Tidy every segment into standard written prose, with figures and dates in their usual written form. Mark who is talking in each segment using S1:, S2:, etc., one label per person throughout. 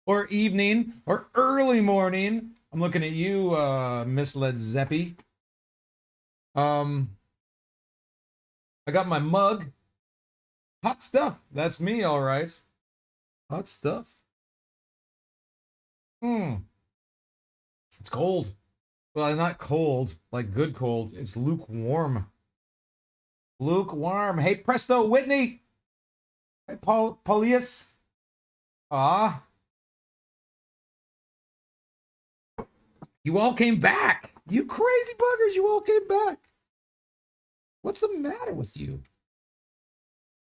S1: or evening, or early morning. I'm looking at you, Miss Led Zeppy. I got my mug. Hot stuff. That's me, all right. Hot stuff. It's cold. Well, not cold, like good cold. It's lukewarm. Lukewarm. Hey, presto, Whitney. Hey, Paulius. Ah, you all came back. You crazy buggers, you all came back. What's the matter with you?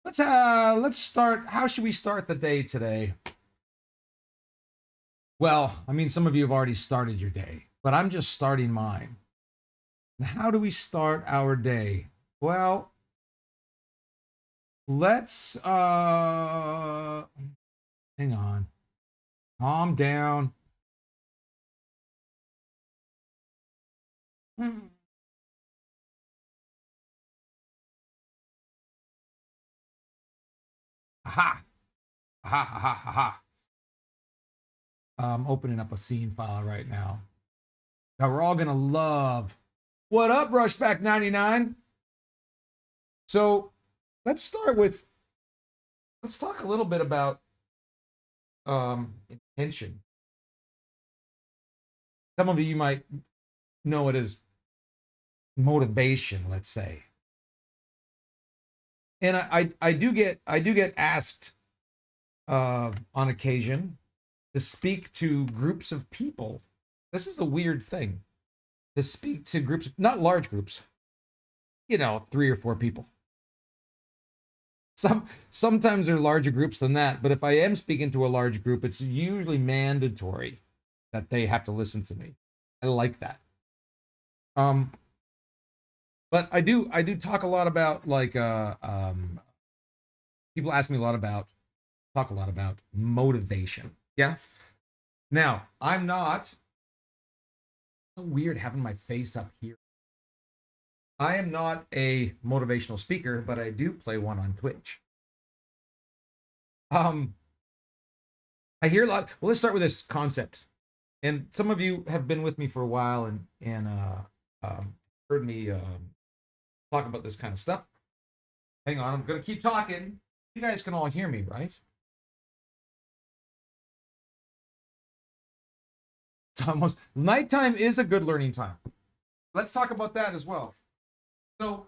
S1: Let's start. How should we start the day today? Well, I mean, some of you have already started your day, but I'm just starting mine. And how do we start our day? Well, let's hang on. Calm down. Aha. Aha, aha, aha. I'm opening up a scene file right now that we're all gonna love. What up, Rushback 99? So let's start with, let's talk a little bit about intention. Some of you might know it as motivation, let's say. And I do get asked on occasion to speak to groups of people. This is the weird thing. To speak to groups, not large groups, 3 or 4 people. Sometimes there are larger groups than that, but if I am speaking to a large group, it's usually mandatory that they have to listen to me. I like that. But I do talk a lot about, like, people ask me talk a lot about motivation. Yeah. Now, I'm not, so weird having my face up here. I am not a motivational speaker, but I do play one on Twitch. I hear a lot. Well, let's start with this concept. And some of you have been with me for a while and heard me talk about this kind of stuff. Hang on, I'm gonna keep talking. You guys can all hear me, right? It's almost nighttime is a good learning time. Let's talk about that as well. So,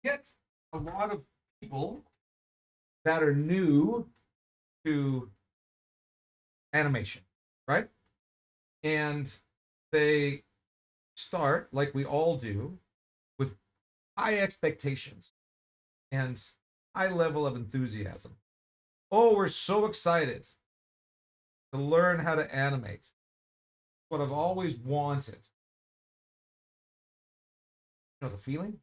S1: get a lot of people that are new to animation, right? And they start, like we all do, with high expectations and high level of enthusiasm. Oh, we're so excited to learn how to animate. What I've always wanted. You know the feeling?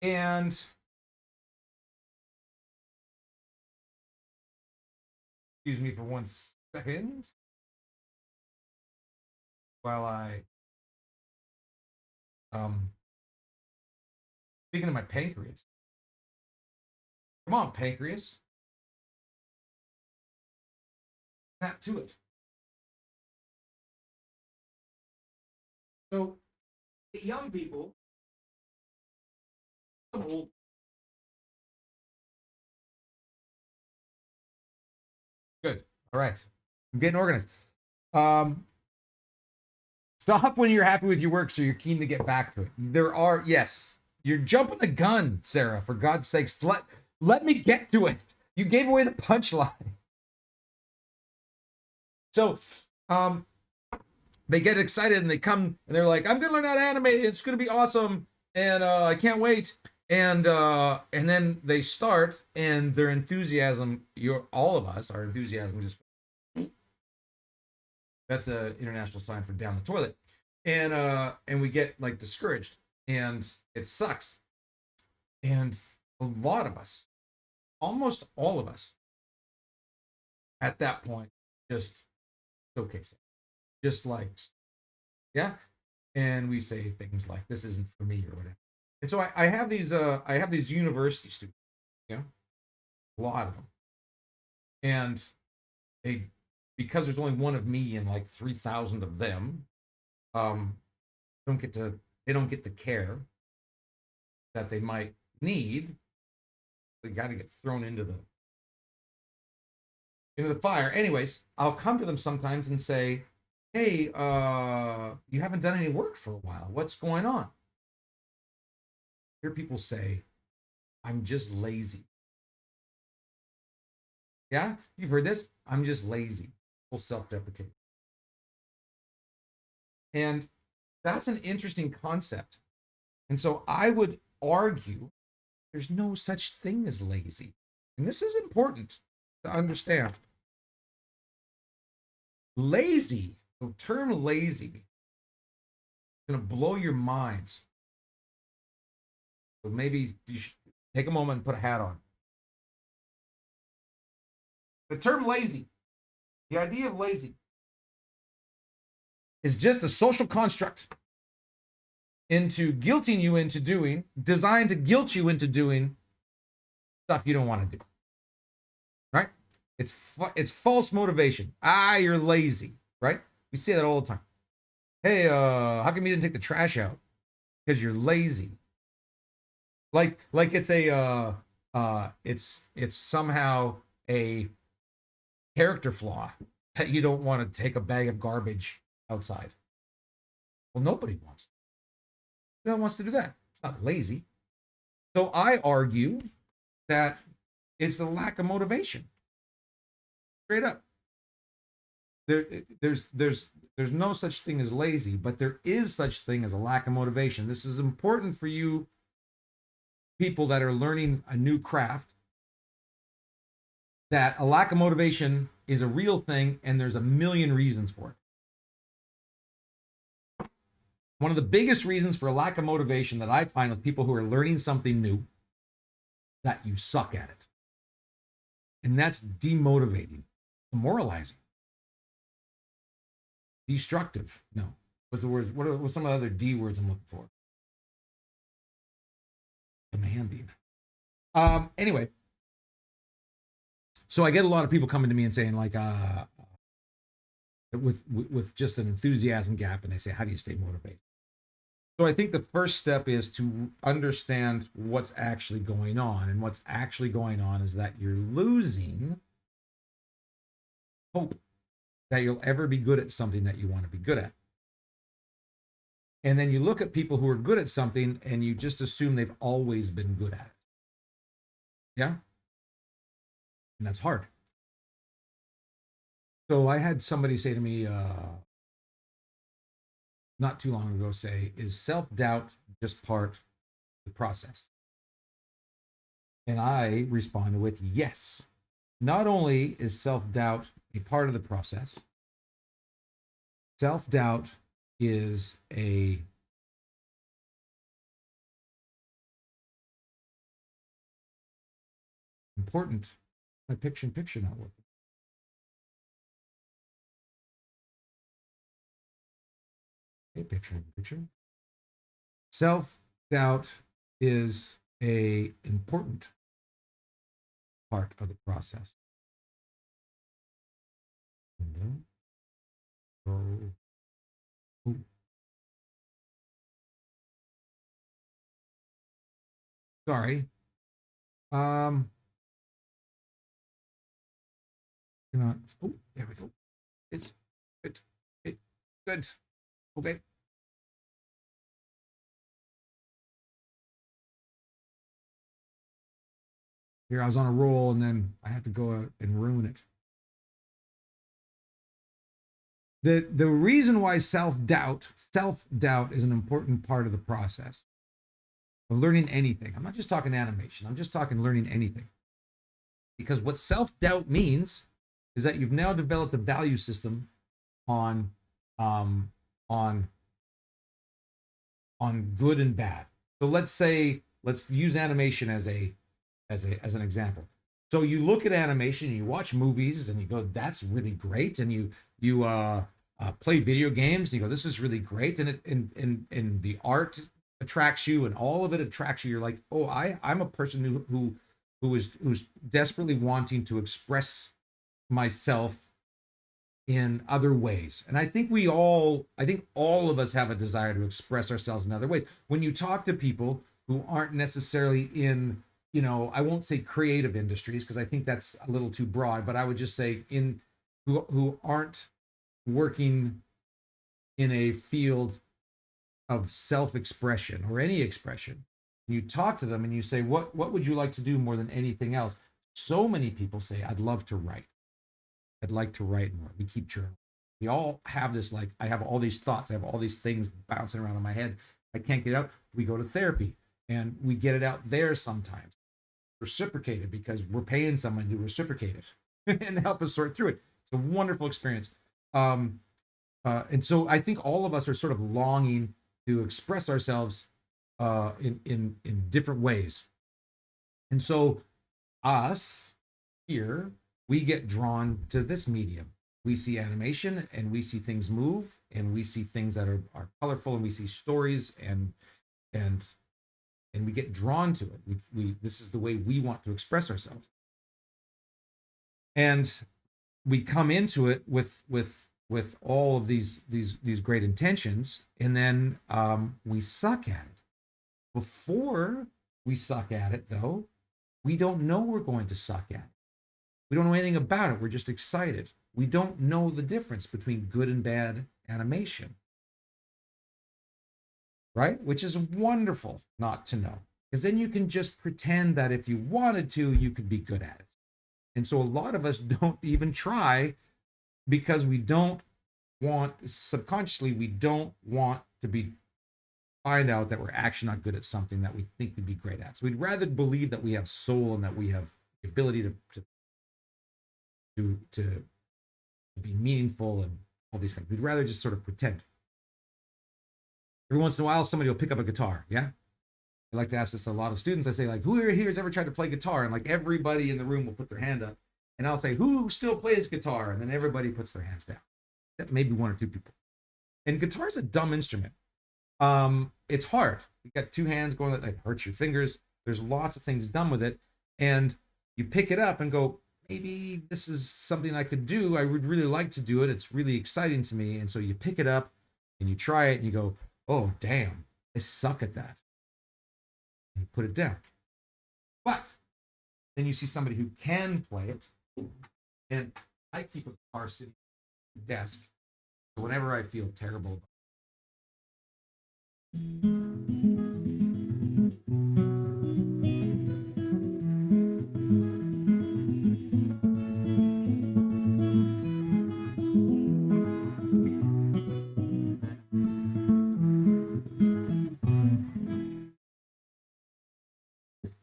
S1: And excuse me for 1 second while I speaking of my pancreas. Come on, pancreas. Snap to it. So, young people, some old. Good. All right. I'm getting organized. Stop when you're happy with your work, so you're keen to get back to it. There are, yes, you're jumping the gun, Sarah. For God's sakes, let me get to it. You gave away the punchline. So, they get excited and they come and they're like, "I'm gonna learn how to animate. It's gonna be awesome, and I can't wait." And then they start, and their enthusiasm, all of us, our enthusiasm just, that's an international sign for down the toilet. And we get, like, discouraged, and it sucks. And a lot of us, almost all of us, at that point, just showcase it. Just like, yeah. and we say things like, "This isn't for me" or whatever. And so I have these university students, you know, a lot of them, and they, because there's only one of me and like 3,000 of them, um, don't get to they don't get the care that they might need. They got to get thrown into the fire. Anyways, I'll come to them sometimes and say, "Hey, you haven't done any work for a while. What's going on?" Hear people say, "I'm just lazy." Yeah, you've heard this. I'm just lazy. Full self-deprecating. And that's an interesting concept. And so I would argue there's no such thing as lazy. And this is important to understand. Lazy, the term lazy, is going to blow your minds. So maybe you should take a moment and put a hat on. The term lazy, the idea of lazy, is just a social construct designed to guilt you into doing stuff you don't want to do. Right? It's false motivation. You're lazy, right? We say that all the time. Hey, how come you didn't take the trash out? Because you're lazy. Like it's it's somehow a character flaw that you don't want to take a bag of garbage outside. Well, nobody wants to. No one wants to do that. It's not lazy. So I argue that it's a lack of motivation. Straight up. There's no such thing as lazy, but there is such thing as a lack of motivation. This is important for you people that are learning a new craft, that a lack of motivation is a real thing and there's a million reasons for it. One of the biggest reasons for a lack of motivation that I find with people who are learning something new, that you suck at it. And that's demotivating, demoralizing, destructive. No. What's the words? What's some of the other D words I'm looking for? Demanding. Anyway, so I get a lot of people coming to me and saying, like, with just an enthusiasm gap, and they say, how do you stay motivated? So I think the first step is to understand what's actually going on. And what's actually going on is that you're losing hope that you'll ever be good at something that you want to be good at. And then you look at people who are good at something and you just assume they've always been good at it. Yeah? And that's hard. So I had somebody say to me not too long ago, say, is self-doubt just part of the process? And I responded with yes. Not only is self-doubt a part of the process, self-doubt is a important, my picture not working. Okay, picture. Self-doubt is a important part of the process. Sorry. Cannot. Oh, there we go. It's good. Okay. Here I was on a roll and then I had to go and ruin it. The reason why self-doubt is an important part of the process of learning anything. I'm not just talking animation. I'm just talking learning anything. Because what self-doubt means is that you've now developed a value system on good and bad. So let's use animation as an example. So you look at animation, and you watch movies, and you go, "That's really great," and you play video games, and you go, this is really great, and and the art attracts you, and all of it attracts you. You're like, oh, I'm a person who's desperately wanting to express myself in other ways. And I think all of us have a desire to express ourselves in other ways. When you talk to people who aren't necessarily in, I won't say creative industries because I think that's a little too broad, but I would just say in who aren't working in a field of self-expression or any expression. You talk to them and you say, what would you like to do more than anything else? So many people say, I'd love to write. I'd like to write more. We keep journaling. We all have this, like, I have all these thoughts. I have all these things bouncing around in my head. I can't get out. We go to therapy and we get it out there sometimes. Reciprocated because we're paying someone to reciprocate it and help us sort through it. It's a wonderful experience. And so I think all of us are sort of longing to express ourselves in different ways. And so us here, we get drawn to this medium. We see animation and we see things move and we see things that are colorful and we see stories and we get drawn to it. We this is the way we want to express ourselves. And we come into it with all of these great intentions, and then we suck at it. Before we suck at it, though, we don't know we're going to suck at it. We don't know anything about it. We're just excited. We don't know the difference between good and bad animation, right? Which is wonderful not to know, because then you can just pretend that if you wanted to, you could be good at it. And so a lot of us don't even try because we don't want, subconsciously, we don't want to find out that we're actually not good at something that we think we'd be great at. So we'd rather believe that we have soul and that we have the ability to be meaningful and all these things. We'd rather just sort of pretend. Every once in a while, somebody will pick up a guitar. Yeah. I like to ask this to a lot of students. I say, like, who here has ever tried to play guitar? And like everybody in the room will put their hand up. And I'll say, who still plays guitar? And then everybody puts their hands down. Maybe one or two people. And guitar is a dumb instrument. It's hard. You got two hands going, that hurts your fingers. There's lots of things done with it. And you pick it up and go, maybe this is something I could do. I would really like to do it. It's really exciting to me. And so you pick it up and you try it and you go, oh, damn, I suck at that. And you put it down. But then you see somebody who can play it. And I keep a guitar sitting at the desk. So whenever I feel terrible,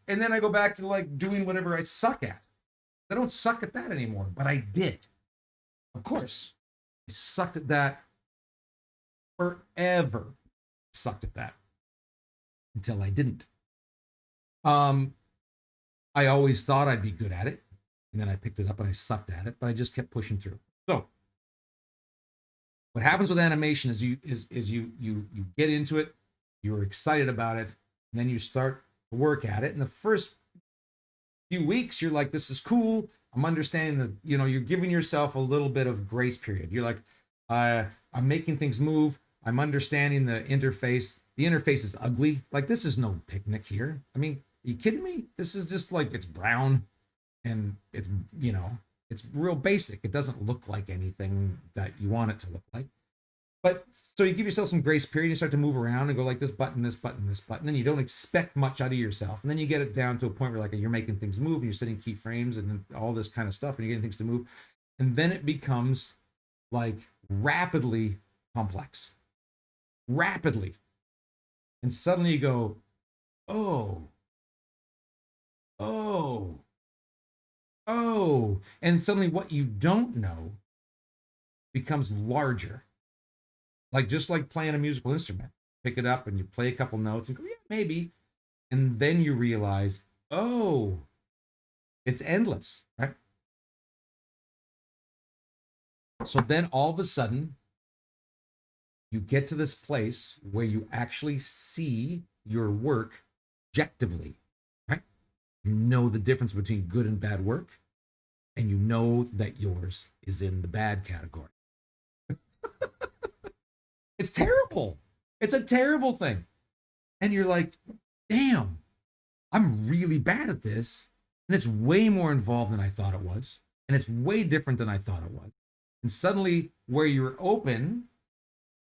S1: and then I go back to like doing whatever I suck at. I don't suck at that anymore, but I did. Of course, I sucked at that forever. Sucked at that until I didn't. I always thought I'd be good at it, and then I picked it up and I sucked at it, but I just kept pushing through. So what happens with animation is you get into it, you're excited about it, and then you start to work at it. In the first few weeks, you're like, this is cool. I'm understanding that, you're giving yourself a little bit of grace period. You're like, I'm making things move. I'm understanding the interface. The interface is ugly. Like, this is no picnic here. I mean, are you kidding me? This is just like, it's brown and it's, it's real basic. It doesn't look like anything that you want it to look like. But so you give yourself some grace period. You start to move around and go like this button, this button, this button, and you don't expect much out of yourself. And then you get it down to a point where like you're making things move and you're setting keyframes and all this kind of stuff and you're getting things to move. And then it becomes like rapidly complex. Rapidly. And suddenly you go, oh, and suddenly what you don't know becomes larger. Like, just like playing a musical instrument. Pick it up and you play a couple notes and go, yeah, maybe. And then you realize, oh, it's endless, right? So then all of a sudden, You get to this place where you actually see your work objectively, right? You know the difference between good and bad work, and you know that yours is in the bad category. It's terrible. It's a terrible thing. And you're like, damn, I'm really bad at this. And it's way more involved than I thought it was. And it's way different than I thought it was. And suddenly, where you're open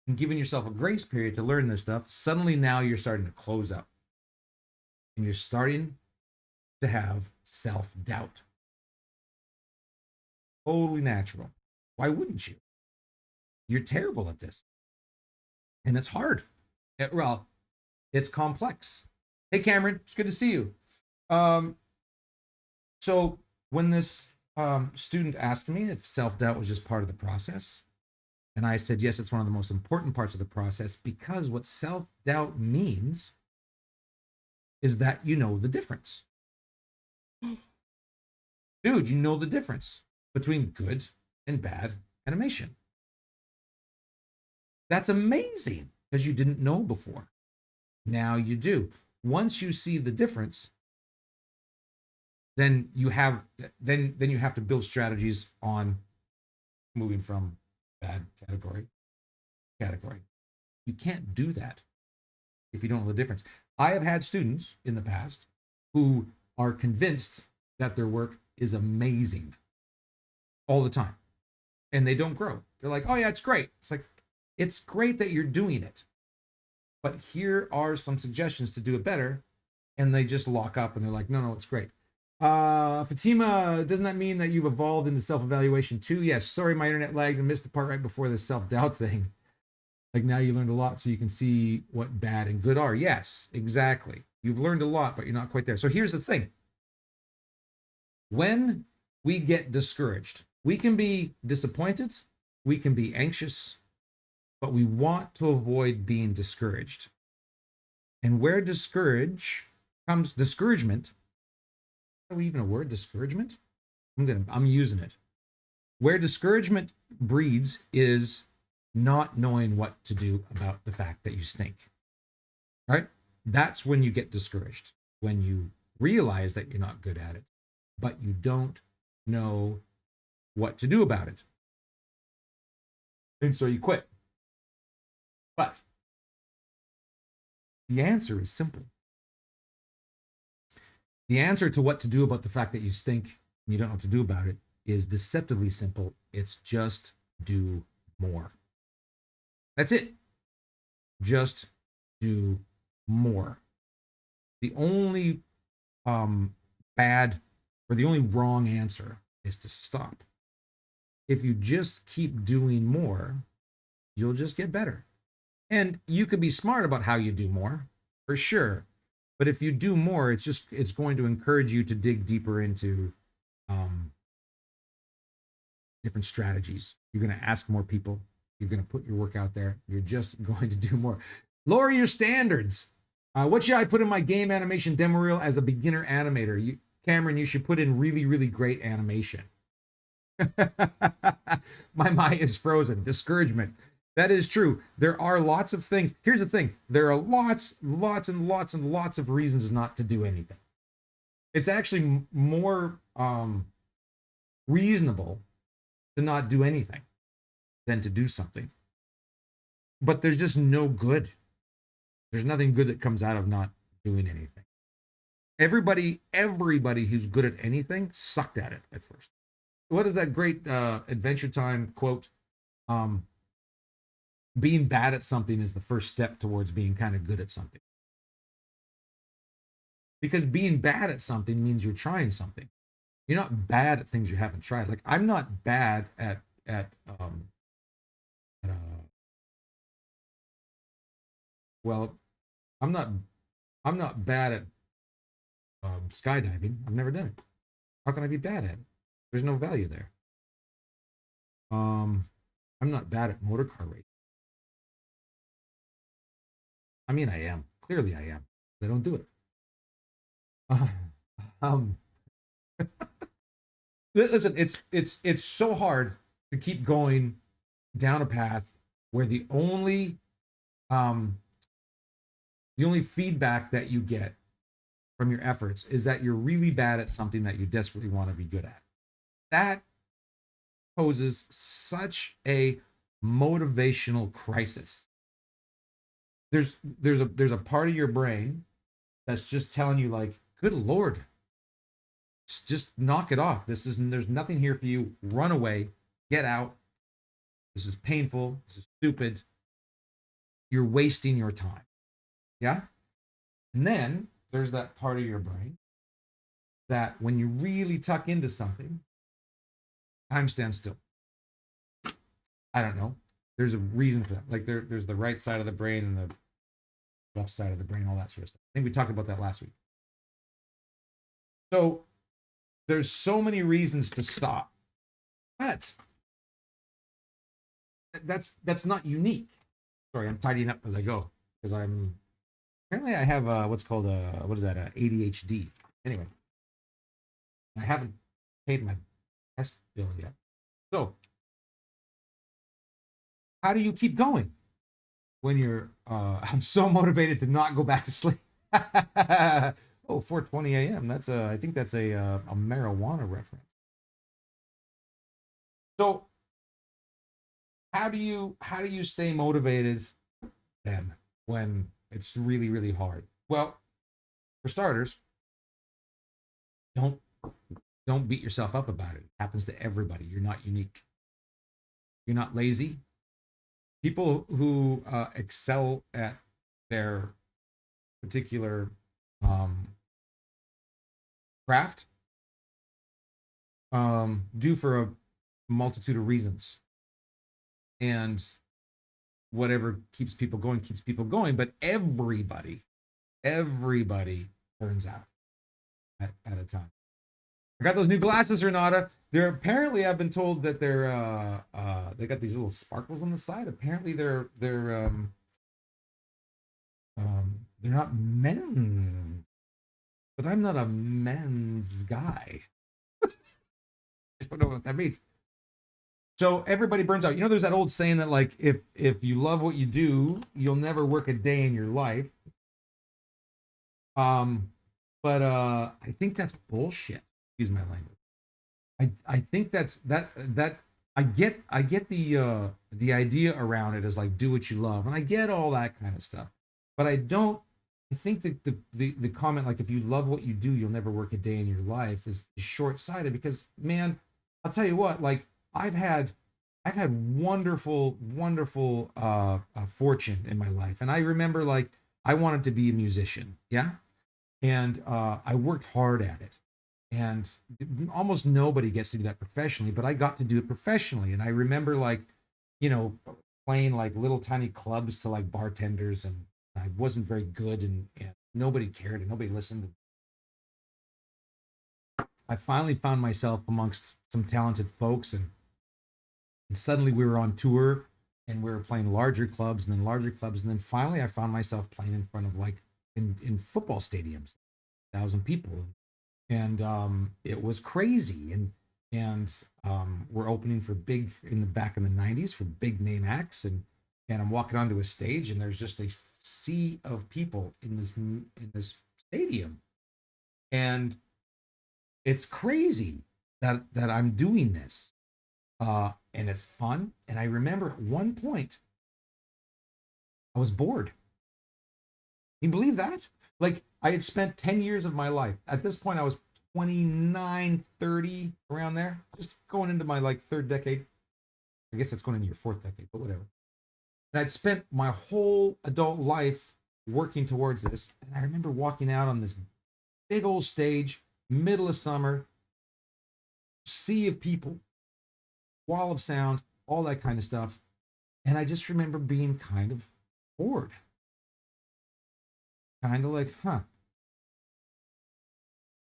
S1: and giving yourself a grace period to learn this stuff, suddenly now you're starting to close up. And you're starting to have self-doubt. Totally natural. Why wouldn't you? You're terrible at this. And it's hard. Well, it's complex. Hey, Cameron, it's good to see you. So when this student asked me if self-doubt was just part of the process, and I said, yes, it's one of the most important parts of the process, because what self-doubt means is that you know the difference. Dude, you know the difference between good and bad animation. That's amazing, because you didn't know before. Now you do. Once you see the difference, then you have to build strategies on moving from bad category. You can't do that if you don't know the difference. I have had students in the past who are convinced that their work is amazing all the time, and they don't grow. They're like, oh yeah, it's great. It's like, it's great that you're doing it, but here are some suggestions to do it better. And they just lock up and they're like, no, it's great. Fatima, doesn't that mean that you've evolved into self-evaluation too? Yes. Sorry, my internet lagged and missed the part right before the self-doubt thing. Like, now you learned a lot so you can see what bad and good are. Yes, exactly. You've learned a lot, but you're not quite there. So here's the thing. When we get discouraged, we can be disappointed, we can be anxious, but we want to avoid being discouraged. And where discouragement, are we even a word, discouragement? I'm using it. Where discouragement breeds is not knowing what to do about the fact that you stink. Right? That's when you get discouraged, when you realize that you're not good at it, but you don't know what to do about it. And so you quit. But the answer is simple. The answer to what to do about the fact that you stink and you don't know what to do about it is deceptively simple. It's just do more. That's it. Just do more. The only bad or the only wrong answer is to stop. If you just keep doing more, you'll just get better. And you could be smart about how you do more, for sure. But if you do more, it's going to encourage you to dig deeper into different strategies. You're going to ask more people. You're going to put your work out there. You're just going to do more. Lower your standards. What should I put in my game animation demo reel as a beginner animator? Cameron, you should put in really, really great animation. My mind is frozen. Discouragement. That is true. There are lots of things. Here's the thing. There are lots and lots of reasons not to do anything. It's actually more reasonable to not do anything than to do something. But there's just no good. There's nothing good that comes out of not doing anything. Everybody who's good at anything sucked at it at first. What is that great Adventure Time quote? Being bad at something is the first step towards being kind of good at something. Because being bad at something means you're trying something. You're not bad at things you haven't tried. Like, I'm not bad at well, I'm not bad at skydiving. I've never done it. How can I be bad at it? There's no value there. I'm not bad at motor car racing. I mean, I am. Clearly I am. I don't do it. Listen, it's so hard to keep going down a path where um, the only feedback that you get from your efforts is that you're really bad at something that you desperately want to be good at. That poses such a motivational crisis. There's a part of your brain that's just telling you like, good Lord, just knock it off. There's nothing here for you. Run away, get out. This is painful. This is stupid. You're wasting your time. Yeah. And then there's that part of your brain that when you really tuck into something, time stands still. I don't know. There's a reason for that. Like there's the right side of the brain and the left side of the brain, all that sort of stuff. I think we talked about that last week. So there's so many reasons to stop, but that's not unique. Sorry, I'm tidying up as I go because apparently I have what's called what is that, ADHD. Anyway, I haven't paid my test bill yet. So how do you keep going when you're I'm so motivated to not go back to sleep? Oh, 4:20 a.m. That's I think that's a marijuana reference. So how do you stay motivated then when it's really, really hard? Well, for starters, don't beat yourself up about it. It happens to everybody. You're not unique. You're not lazy. People who excel at their particular craft do for a multitude of reasons, and whatever keeps people going. But everybody burns out at a time. I got those new glasses, Renata. They're apparently, I've been told that they got these little sparkles on the side. Apparently they're not men, but I'm not a men's guy. I don't know what that means. So everybody burns out. You know, there's that old saying that like if you love what you do, you'll never work a day in your life. But I think that's bullshit. Excuse my language. I think that I get the idea around it as like do what you love, and I get all that kind of stuff. But I think that the comment like if you love what you do, you'll never work a day in your life is short-sighted, because man, I'll tell you what, like I've had wonderful fortune in my life, and I remember like I wanted to be a musician, yeah, and I worked hard at it, and almost nobody gets to do that professionally, but I got to do it professionally. And I remember like, you know, playing like little tiny clubs to like bartenders, and I wasn't very good, and nobody cared and nobody listened. I finally found myself amongst some talented folks, and suddenly we were on tour and we were playing larger clubs and then larger clubs, and then finally I found myself playing in front of like in football stadiums, 1,000 people, and it was crazy. And we're opening for big in the back in the 90s for big name acts, and I'm walking onto a stage and there's just a sea of people in this stadium, and it's crazy that I'm doing this, and it's fun. And I remember at one point I was bored. Can you believe that? Like I had spent 10 years of my life. At this point I was 29, 30, around there, just going into my like third decade. I guess that's going into your fourth decade, but whatever. And I'd spent my whole adult life working towards this. And I remember walking out on this big old stage, middle of summer, sea of people, wall of sound, all that kind of stuff. And I just remember being kind of bored. Kind of like, huh,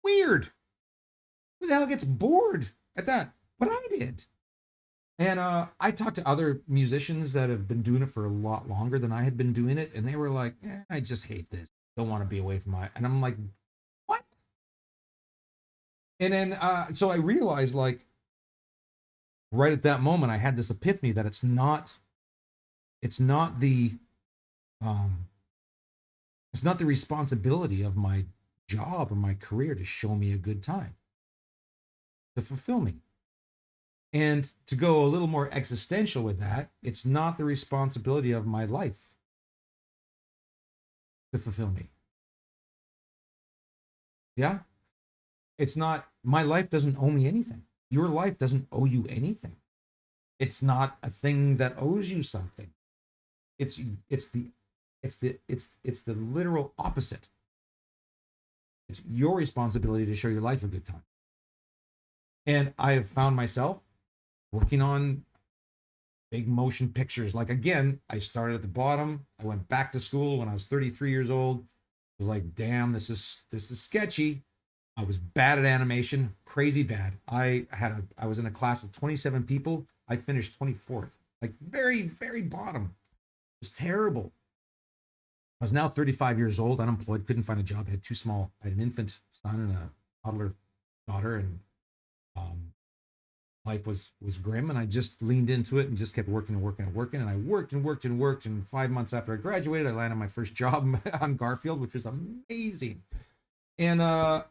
S1: weird. Who the hell gets bored at that? But I did. And I talked to other musicians that have been doing it for a lot longer than I had been doing it, and they were like, I just hate this. Don't want to be away from my. And I'm like, what? And then so I realized, like, right at that moment, I had this epiphany that it's not it's not the um, it's not the responsibility of my job or my career to show me a good time, to fulfill me. And to go a little more existential with that, it's not the responsibility of my life to fulfill me. Yeah? It's not, my life doesn't owe me anything. Your life doesn't owe you anything. It's not a thing that owes you something. It's the literal opposite. It's your responsibility to show your life a good time. And I have found myself working on big motion pictures. Like, again, I started at the bottom. I went back to school when I was 33 years old. I was like, damn, this is sketchy. I was bad at animation, crazy bad. I was in a class of 27 people. I finished 24th, like very, very bottom. It was terrible. I was now 35 years old, unemployed, couldn't find a job. I had an infant son and a toddler daughter, and life was grim. And I just leaned into it and just kept working and working and working. And I worked and worked and worked. And 5 months after I graduated, I landed my first job on Garfield, which was amazing. And but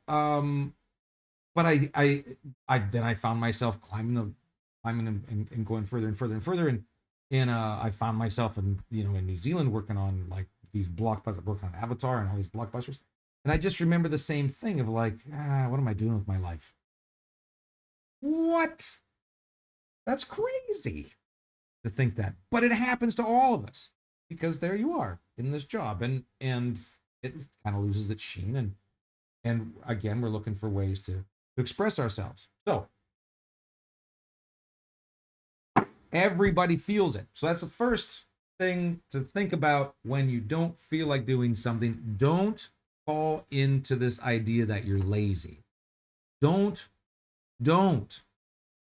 S1: I then I found myself climbing and going further and further and further. And I found myself in New Zealand working on like these blockbusters, working on Avatar and all these blockbusters. And I just remember the same thing of like, what am I doing with my life? What? That's crazy to think that. But it happens to all of us, because there you are in this job, and it kind of loses its sheen. And again, we're looking for ways to express ourselves. So everybody feels it. So that's the first thing to think about when you don't feel like doing something. Don't fall into this idea that you're lazy. Don't.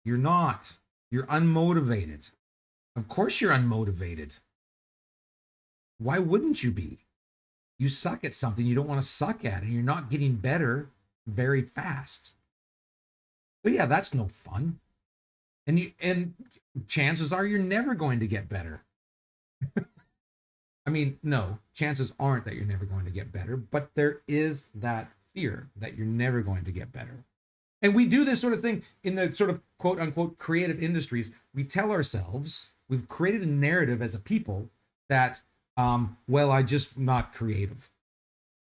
S1: You're not. You're unmotivated. Of course you're unmotivated. Why wouldn't you be? You suck at something you don't want to suck at, and you're not getting better very fast. So yeah, that's no fun. And chances are you're never going to get better. I mean, no, chances aren't that you're never going to get better, but there is that fear that you're never going to get better. And we do this sort of thing in the sort of quote unquote creative industries. We tell ourselves, we've created a narrative as a people that, well, I'm just not creative.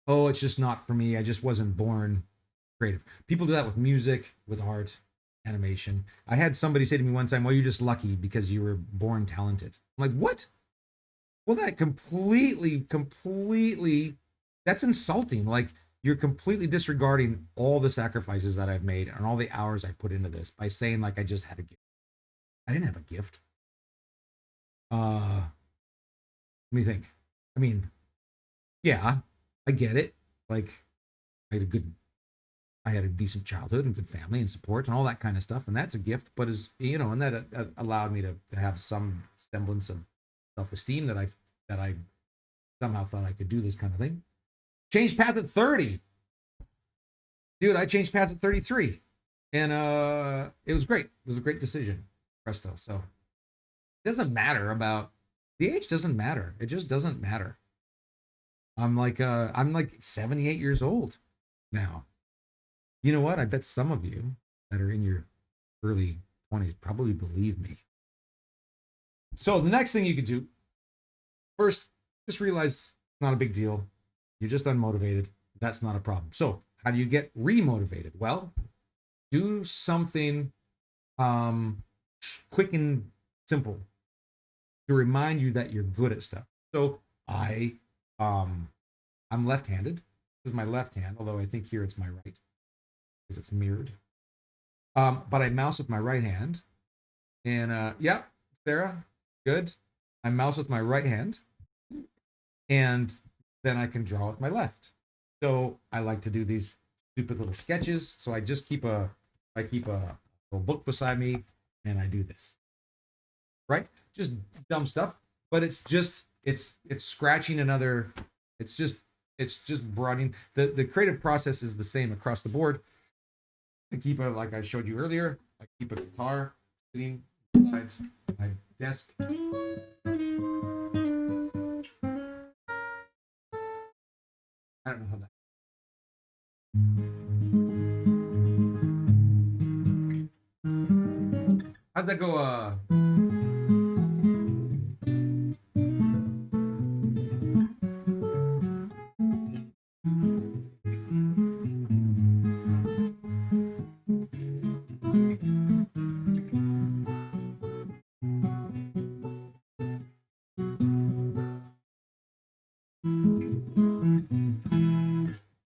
S1: Oh, it's just not for me. I just wasn't born creative. People do that with music, with art, animation. I had somebody say to me one time, well, you're just lucky because you were born talented. I'm like, what? Well, that completely, that's insulting. Like, you're completely disregarding all the sacrifices that I've made and all the hours I've put into this by saying like I just had a gift. I didn't have a gift. Let me think. I mean, yeah, I get it. Like, I had a decent childhood and good family and support and all that kind of stuff, and that's a gift. But and that allowed me to have some semblance of self-esteem that I somehow thought I could do this kind of thing. Changed path at 30. Dude, I changed paths at 33. And it was great. It was a great decision. Presto. So it doesn't matter about the age, doesn't matter. It just doesn't matter. I'm like 78 years old now. You know what? I bet some of you that are in your early 20s probably believe me. So the next thing you could do, first, just realize it's not a big deal. You're just unmotivated. That's not a problem. So how do you get remotivated? Well, do something quick and simple to remind you that you're good at stuff. So I'm left-handed. This is my left hand, although I think here it's my right because it's mirrored. But I mouse with my right hand. And yeah, Sarah, good. I mouse with my right hand. And then I can draw with my left. So I like to do these stupid little sketches. So I just keep a little book beside me and I do this. Right? Just dumb stuff, but it's scratching another, it's just broadening. The creative process is the same across the board. I keep like I showed you earlier, I keep a guitar sitting beside my desk. How'd that go?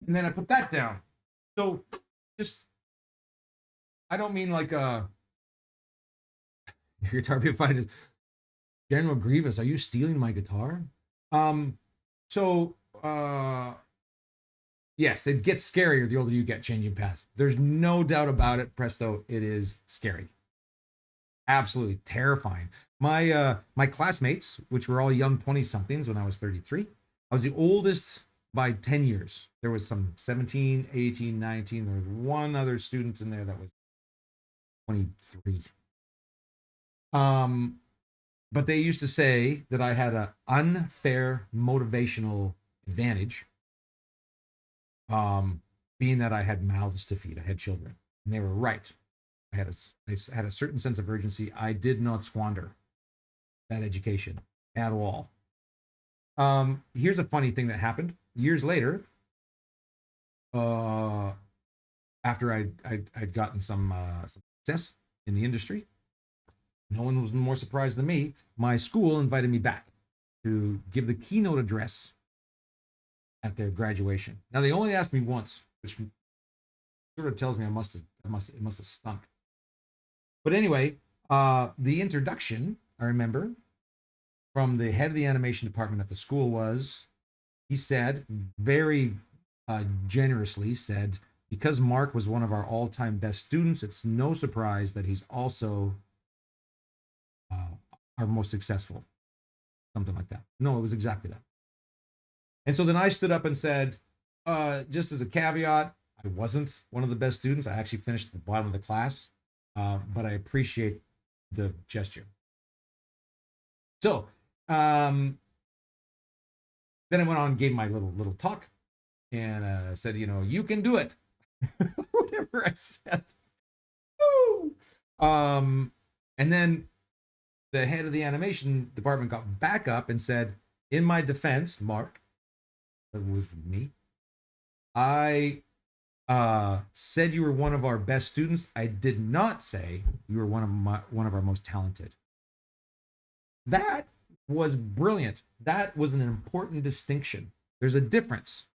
S1: And then I put that down. So just, I don't mean like your guitar being fine. General Grievous, are you stealing my guitar? Um, so yes, it gets scarier the older you get changing paths. There's no doubt about it. Presto, it is scary. Absolutely terrifying. My classmates, which were all young 20 somethings when I was 33, I was the oldest by 10 years. There was some 17, 18, 19. There was one other student in there that was 23. But they used to say that I had an unfair motivational advantage, being that I had mouths to feed. I had children, and they were right. I had a certain sense of urgency. I did not squander that education at all. Here's a funny thing that happened years later. After I'd gotten some success in the industry, no one was more surprised than me. My school invited me back to give the keynote address at their graduation. Now they only asked me once, which sort of tells me it must have stunk. But anyway, the introduction, I remember, from the head of the animation department at the school was, he said, very generously said, because Mark was one of our all-time best students, it's no surprise that he's also our most successful. Something like that. No, it was exactly that. And so then I stood up and said, just as a caveat, I wasn't one of the best students. I actually finished at the bottom of the class, but I appreciate the gesture. So then I went on and gave my little talk and said, you can do it. Whatever I said. Woo! And then the head of the animation department got back up and said, in my defense, Mark, that was me, I said you were one of our best students. I did not say you were one of our most talented. That was brilliant. That was an important distinction. There's a difference.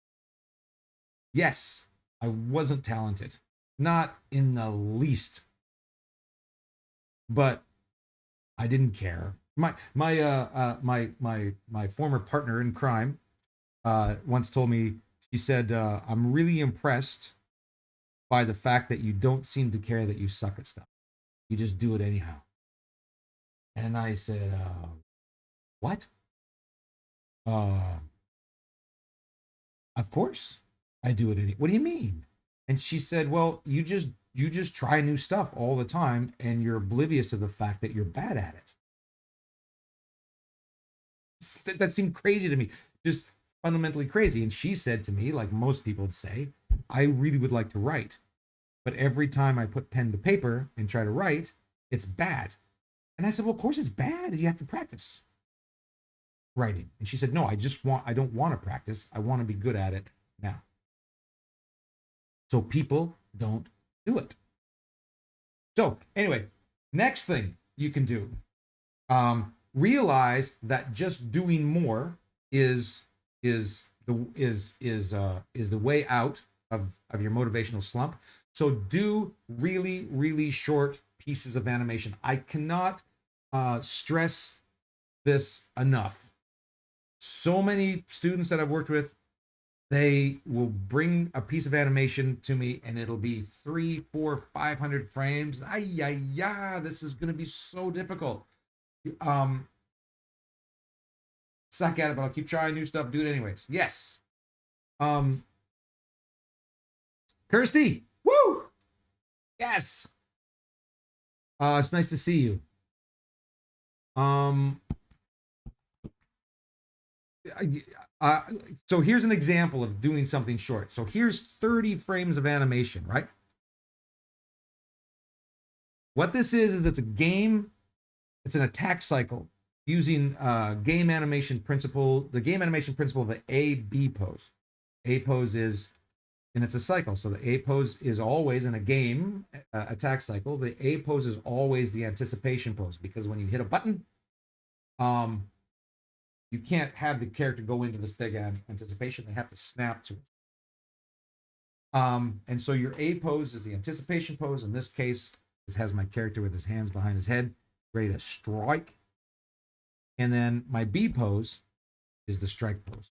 S1: Yes, I wasn't talented, not in the least, but I didn't care. My former partner in crime once told me, she said, I'm really impressed by the fact that you don't seem to care that you suck at stuff. You just do it anyhow. And I said, what? Of course I do it any. What do you mean? And she said, well, you just try new stuff all the time and you're oblivious to the fact that you're bad at it. That seemed crazy to me, just fundamentally crazy. And she said to me, like most people would say, I really would like to write, but every time I put pen to paper and try to write, it's bad. And I said, well, of course it's bad. You have to practice writing. And she said, no, I don't want to practice. I want to be good at it now. So people don't do it. So anyway, next thing you can do, realize that just doing more is the way out of your motivational slump. So do really, really short pieces of animation. I cannot stress this enough. So many students that I've worked with, they will bring a piece of animation to me and it'll be 300, 400, 500 frames. This is going to be so difficult. Suck at it, but I'll keep trying new stuff. Do it anyways. Yes. Kirsty. Woo! Yes. It's nice to see you. Uh, so here's an example of doing something short. So here's 30 frames of animation, right? What this is it's a game, it's an attack cycle using game animation principle, the game animation principle of the A-B pose. A pose is, and it's a cycle. So the A pose is always in a game attack cycle. The A pose is always the anticipation pose because when you hit a button, you can't have the character go into this big anticipation. They have to snap to it. And so your A pose is the anticipation pose. In this case, it has my character with his hands behind his head, ready to strike. And then my B pose is the strike pose.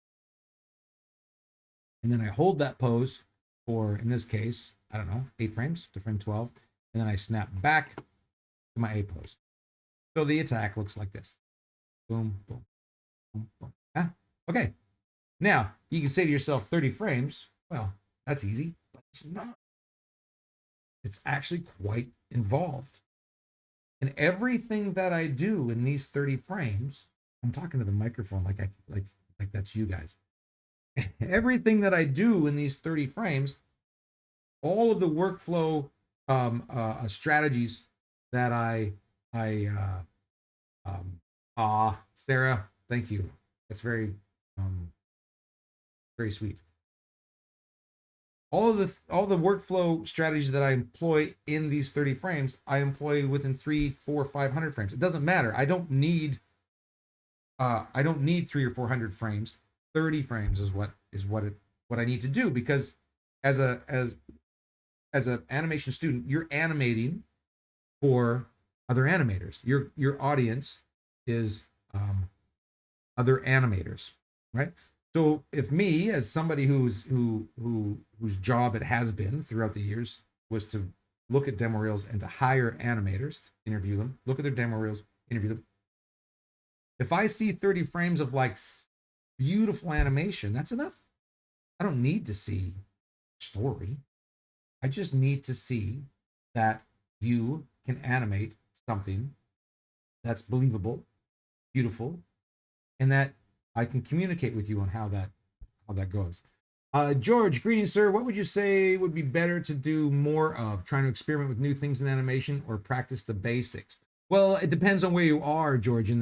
S1: And then I hold that pose for, in this case, I don't know, 8 frames to frame 12. And then I snap back to my A pose. So the attack looks like this. Boom, boom, boom, boom. Ah, okay. Now, you can say to yourself 30 frames. Well, that's easy, but it's not. It's actually quite involved. And everything that I do in these 30 frames, I'm talking to the microphone like that's you guys. Everything that I do in these 30 frames, all of the workflow strategies that Sarah, thank you. That's very very sweet. All the workflow strategies that I employ in these 30 frames, I employ within 3, 4, 500 frames. It doesn't matter. I don't need 3 or 400 frames. 30 frames is what I need to do, because as an animation student, you're animating for other animators. Your audience is other animators, right? So if me, as somebody whose job it has been throughout the years was to look at demo reels and to hire animators, interview them, look at their demo reels, interview them. If I see 30 frames of like beautiful animation, that's enough. I don't need to see story. I just need to see that you can animate something that's believable, beautiful, and that I can communicate with you on how that goes. George, greetings, sir. What would you say would be better to do more of? Trying to experiment with new things in animation or practice the basics? Well, it depends on where you are, George, in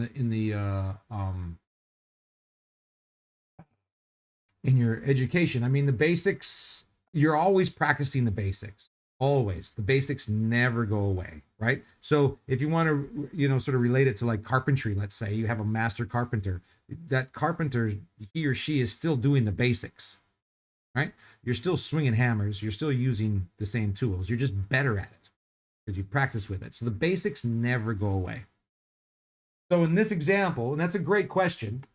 S1: your education. I mean, the basics, you're always practicing the basics. Always. The basics never go away, right? So if you want to, sort of relate it to like carpentry, let's say you have a master carpenter. That carpenter, he or she is still doing the basics, right? You're still swinging hammers. You're still using the same tools. You're just better at it because you've practiced with it. So the basics never go away. So in this example, and that's a great question.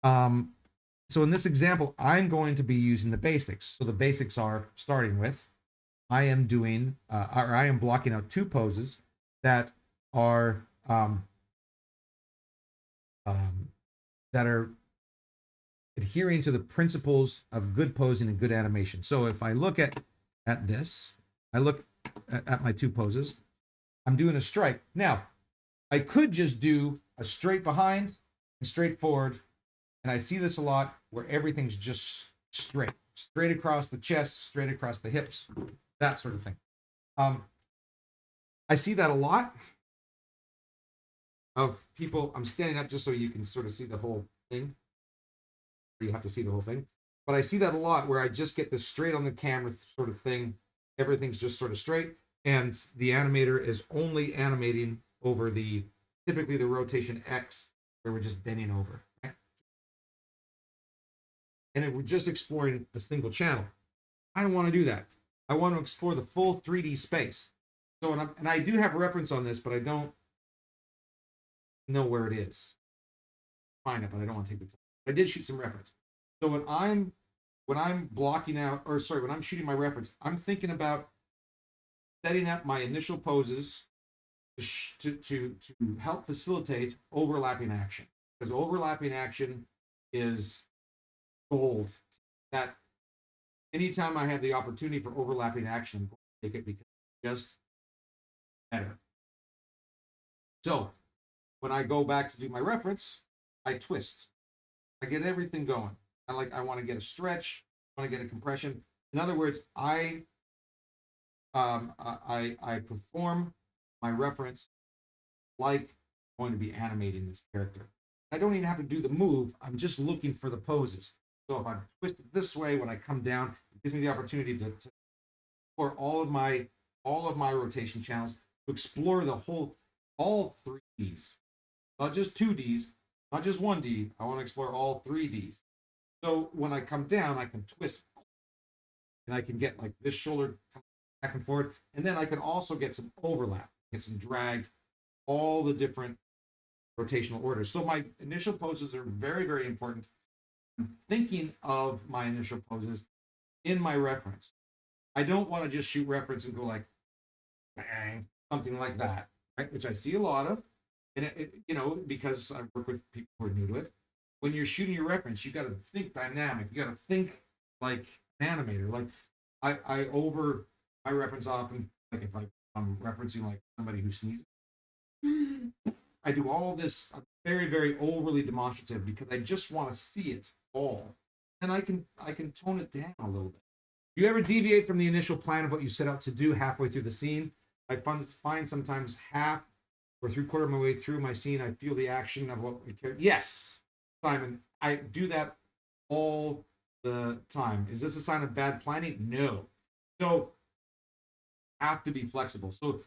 S1: So in this example, I'm going to be using the basics. So the basics are starting with, I am doing, or I am blocking out 2 poses that are adhering to the principles of good posing and good animation. So if I look at this, I look at my 2 poses, I'm doing a strike. Now, I could just do a straight behind and straight forward, and I see this a lot where everything's just straight across the chest, straight across the hips, that sort of thing. I see that a lot of people. I'm standing up just so you can sort of see the whole thing. You have to see the whole thing. But I see that a lot where I just get this straight on the camera sort of thing. Everything's just sort of straight. And the animator is only animating over typically the rotation X, where we're just bending over. Right? And we're just exploring a single channel. I don't want to do that. I want to explore the full 3D space. So, and I do have a reference on this, but I don't know where it is. Find it, but I don't want to take the time. I did shoot some reference. So when I'm blocking out, or sorry, when I'm shooting my reference, I'm thinking about setting up my initial poses to help facilitate overlapping action, because overlapping action is gold. That anytime I have the opportunity for overlapping action, I'm going to take it because it's just better. So when I go back to do my reference, I twist. I get everything going. I want to get a stretch, I want to get a compression. In other words, I perform my reference like I'm going to be animating this character. I don't even have to do the move. I'm just looking for the poses. So if I twist it this way when I come down, it gives me the opportunity to explore all of my rotation channels, to explore all 3Ds, not just 2Ds, not just 1D. I want to explore all 3Ds. So when I come down, I can twist and I can get like this shoulder back and forth. And then I can also get some overlap, get some drag, all the different rotational orders. So my initial poses are very, very important. I'm thinking of my initial poses in my reference. I don't want to just shoot reference and go like, bang, something like that, right? Which I see a lot of. And because I work with people who are new to it, when you're shooting your reference, you got to think dynamic. You got to think like an animator. Like I over my reference often, like if I'm referencing like somebody who sneezes, I do all this. I'm very, very overly demonstrative because I just want to see it all, and I can tone it down a little bit. Do you ever deviate from the initial plan of what you set out to do halfway through the scene? I find sometimes half or 3/4 of my way through my scene, I feel the action of what we care. Yes, Simon, I do that all the time. Is this a sign of bad planning? No. So have to be flexible. So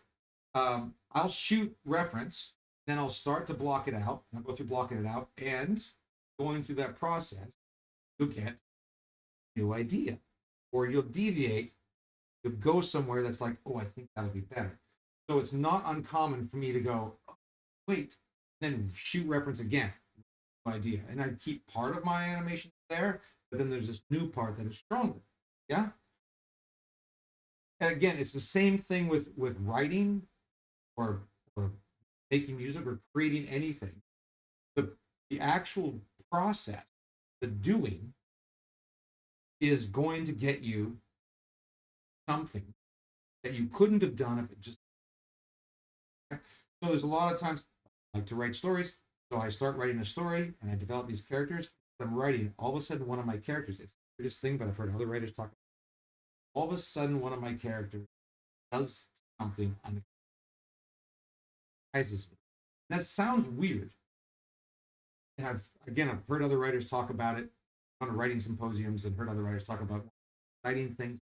S1: I'll shoot reference, then I'll start to block it out. I'll go through blocking it out, and going through that process, you'll get a new idea, or you'll deviate. You'll go somewhere that's like, oh, I think that'll be better. So it's not uncommon for me to go, oh, wait, then shoot reference again, idea, and I keep part of my animation there, but then there's this new part that is stronger. Yeah. And again, it's the same thing with writing or making music or creating anything. The actual process, the doing, is going to get you something that you couldn't have done if it just. So there's a lot of times I like to write stories. So I start writing a story and I develop these characters. I'm writing, all of a sudden one of my characters, it's the weirdest thing, but I've heard other writers talk. All of a sudden one of my characters does something and surprises me. That sounds weird. And I've heard other writers talk about it on writing symposiums and heard other writers talk about exciting things.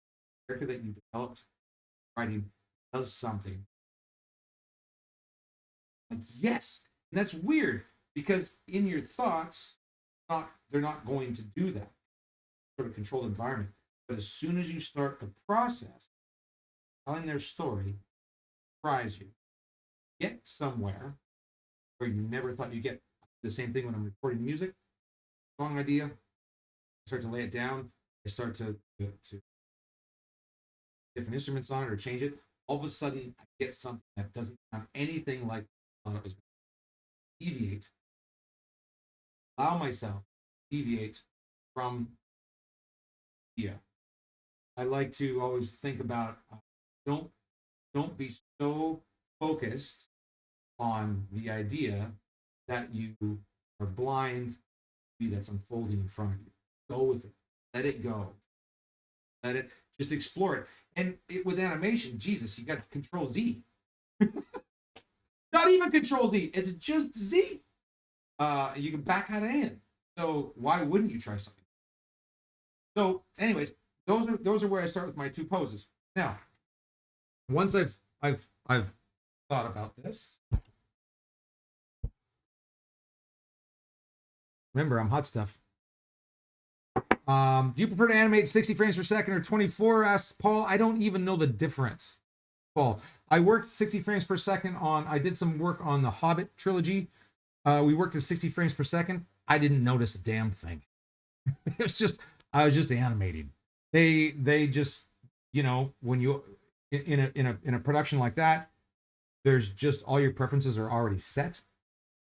S1: The character that you developed writing does something. Like, yes. And that's weird because in your thoughts, they're not going to do that. Sort of controlled environment. But as soon as you start the process, telling their story, surprise you. Get somewhere where you never thought you'd get. The same thing when I'm recording music, song idea. I start to lay it down. I start to different instruments on it or change it. All of a sudden, I get something that doesn't sound anything like I thought it was going to deviate. Allow myself to deviate from idea. I like to always think about don't be so focused on the idea that you are blind to that's unfolding in front of you. Go with it. Let it go. Let it just explore it. And with animation, Jesus, you got Control Z. Not even Control Z. It's just Z. You can back out of in. So why wouldn't you try something? So, anyways, those are where I start with my two poses. Now, once I've thought about this. Remember, I'm hot stuff. Do you prefer to animate 60 frames per second or 24? Asks Paul. I don't even know the difference. Paul, I worked 60 frames per second I did some work on the Hobbit trilogy. We worked at 60 frames per second. I didn't notice a damn thing. I was just animating. They just, when you in a production like that, there's just all your preferences are already set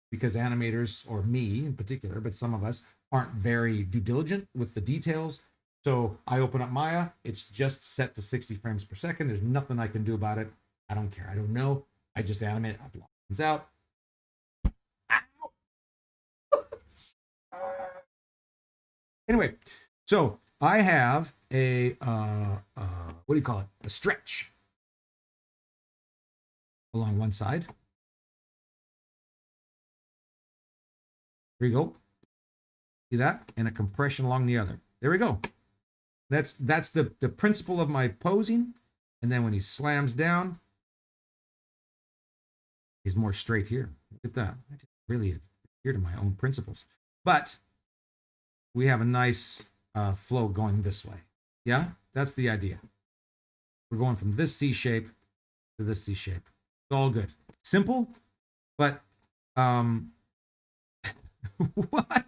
S1: because animators, or me in particular, but some of us aren't very due diligent with the details. So I open up Maya, it's just set to 60 frames per second. There's nothing I can do about it. I don't care. I don't know. I just animate it. I block things out. Ow! Anyway, so I have a, what do you call it? A stretch along one side. There you go. See that? And a compression along the other. There we go. That's the principle of my posing. And then when he slams down, he's more straight here. Look at that. I just really adhere to my own principles. But we have a nice flow going this way. Yeah, that's the idea. We're going from this C shape to this C shape. It's all good. Simple, but what?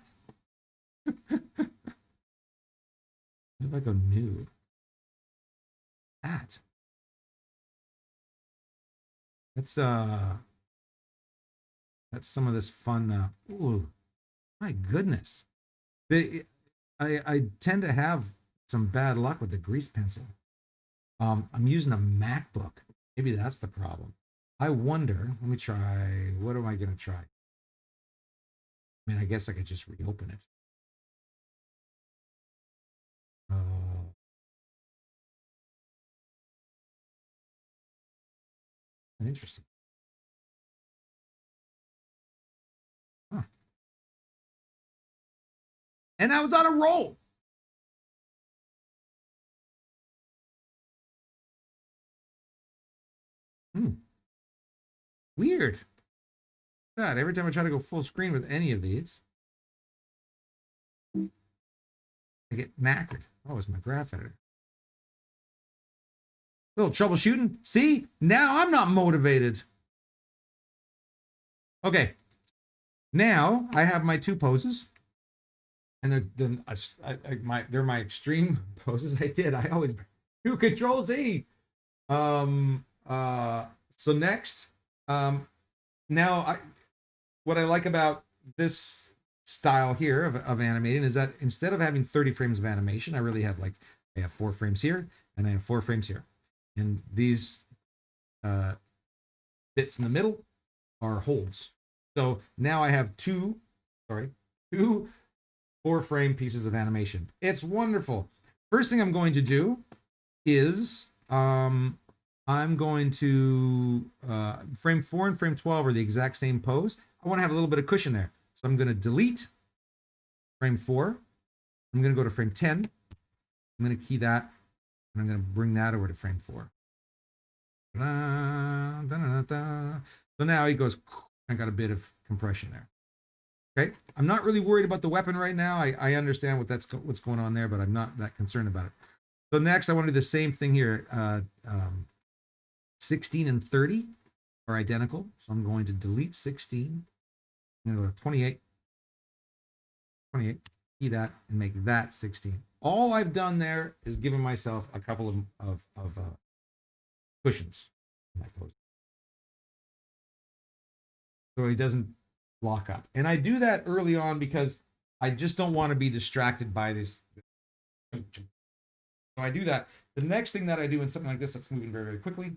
S1: What if I go new? That's some of this fun. Ooh, my goodness. I tend to have some bad luck with the grease pencil. I'm using a MacBook. Maybe that's the problem. I wonder. Let me try. What am I going to try? I mean, I guess I could just reopen it. Interesting. Huh. And I was on a roll. Weird. God, every time I try to go full screen with any of these, I get knackered. Oh, it's my graph editor. Little troubleshooting. See, now I'm not motivated. Okay, now I have my two poses, and they're my extreme poses. I always do Control Z. So next, now what I like about this style here of animating is that instead of having 30 frames of animation, I really have I have 4 frames here and I have 4 frames here. And these bits in the middle are holds. So now I have two 4-frame pieces of animation. It's wonderful. First thing I'm going to do is I'm going to frame 4 and frame 12 are the exact same pose. I want to have a little bit of cushion there. So I'm going to delete frame 4. I'm going to go to frame 10. I'm going to key that, and I'm going to bring that over to frame 4. Da, da, da, da. So now he goes, I got a bit of compression there. Okay, I'm not really worried about the weapon right now. I understand what's going on there, but I'm not that concerned about it. So next, I want to do the same thing here. 16 and 30 are identical. So I'm going to delete 16. I'm going to go to 28. 28. Key that and make that 16. All I've done there is given myself a couple of cushions in my pose, so he doesn't lock up. And I do that early on because I just don't want to be distracted by this. So I do that. The next thing that I do in something like this that's moving very, very quickly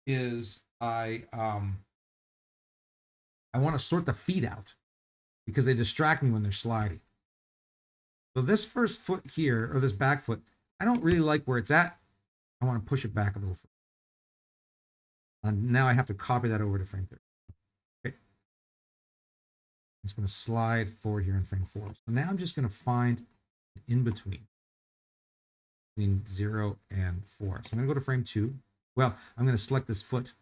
S1: is I want to sort the feet out because they distract me when they're sliding. So this first foot here, or this back foot, I don't really like where it's at. I want to push it back a little further. And now I have to copy that over to frame 30. Okay. I'm just going to slide forward here in frame 4. So now I'm just going to find an in between 0 and 4. So I'm going to go to frame 2. Well, I'm going to select this foot.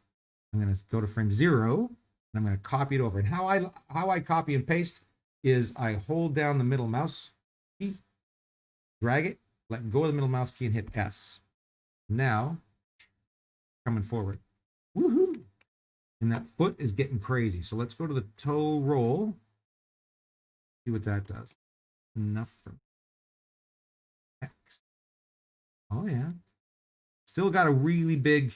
S1: I'm going to go to frame 0, and I'm going to copy it over. And how I copy and paste is I hold down the middle mouse key, drag it, let go of the middle mouse key, and hit S. Now, coming forward. Woohoo! And that foot is getting crazy. So let's go to the toe roll. See what that does. Enough for X. Oh yeah. Still got a really big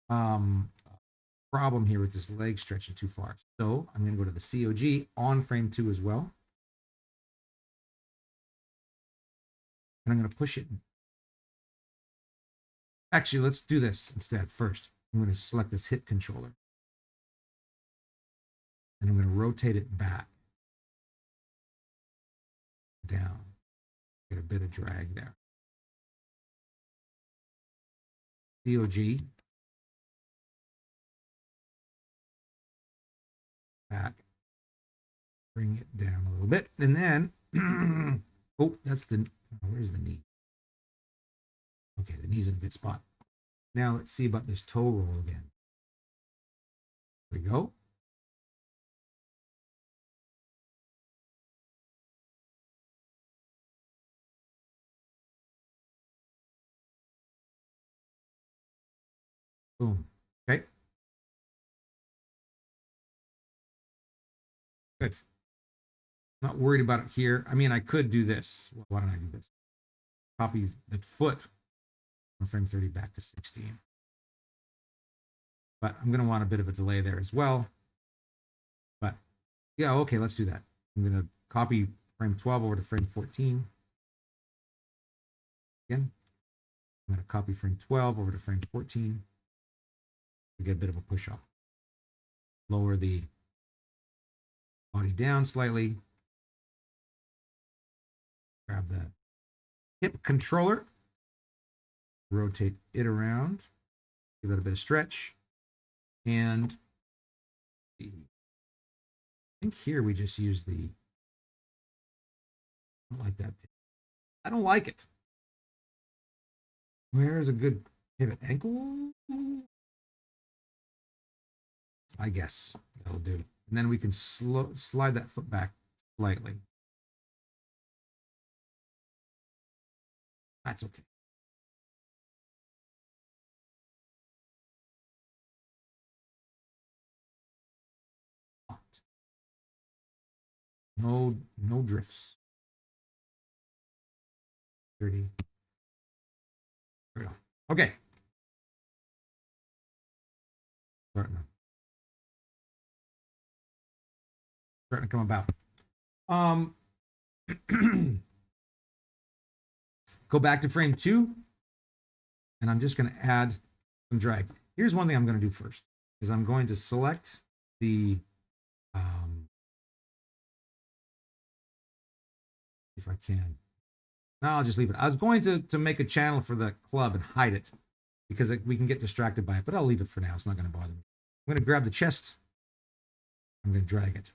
S1: problem here with this leg stretching too far. So I'm going to go to the COG on frame 2 as well. And I'm going to push it. Actually, let's do this instead first. I'm going to select this hit controller. And I'm going to rotate it back. Down. Get a bit of drag there. COG. Back. Bring it down a little bit. And then, oh, that's the, where's the knee? Okay, the knee's in a good spot. Now let's see about this toe roll again. There we go. Boom. Okay. Good. Not worried about it here. I mean, I could do this. Why don't I do this? Copy the foot from frame 30 back to 16. But I'm going to want a bit of a delay there as well. But yeah, okay, let's do that. I'm going to copy frame 12 over to frame 14. Again, I'm going to copy frame 12 over to frame 14. We get a bit of a push off. Lower the body down slightly. Grab the hip controller. Rotate it around. Give that a bit of stretch. And I think here we just use the, I don't like that. I don't like it. Where is a good pivot? Ankle? I guess that'll do. And then we can slide that foot back slightly. That's okay. No drifts. 30. There we go. Okay. Starting to come about. Go back to frame 2, and I'm just going to add some drag. Here's one thing I'm going to do first, is I'm going to select the, if I can. No, I'll just leave it. I was going to make a channel for the club and hide it, because we can get distracted by it, but I'll leave it for now. It's not going to bother me. I'm going to grab the chest. I'm going to drag it.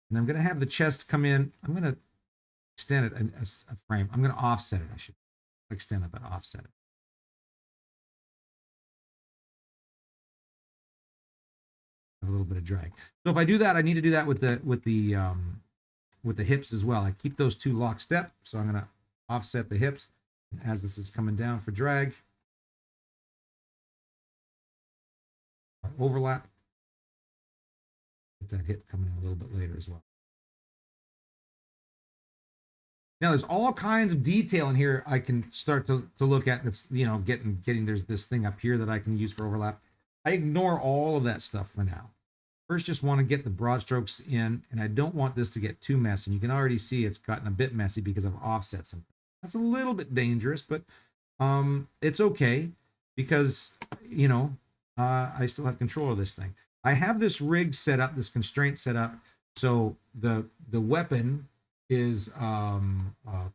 S1: And I'm going to have the chest come in. I'm going to extend it a frame. I'm going to offset it. I should extend it, but offset it. Have a little bit of drag. So if I do that, I need to do that with the hips as well. I keep those two lockstep. So I'm going to offset the hips as this is coming down for drag. Overlap. Get that hip coming in a little bit later as well. Now there's all kinds of detail in here I can start to look at. That's, you know, getting there's this thing up here that I can use for overlap. I ignore all of that stuff for now. First, just want to get the broad strokes in, and I don't want this to get too messy. You can already see it's gotten a bit messy because I've offset something. That's a little bit dangerous, but it's okay because, you know, I still have control of this thing. I have this rig set up, this constraint set up, so the weapon is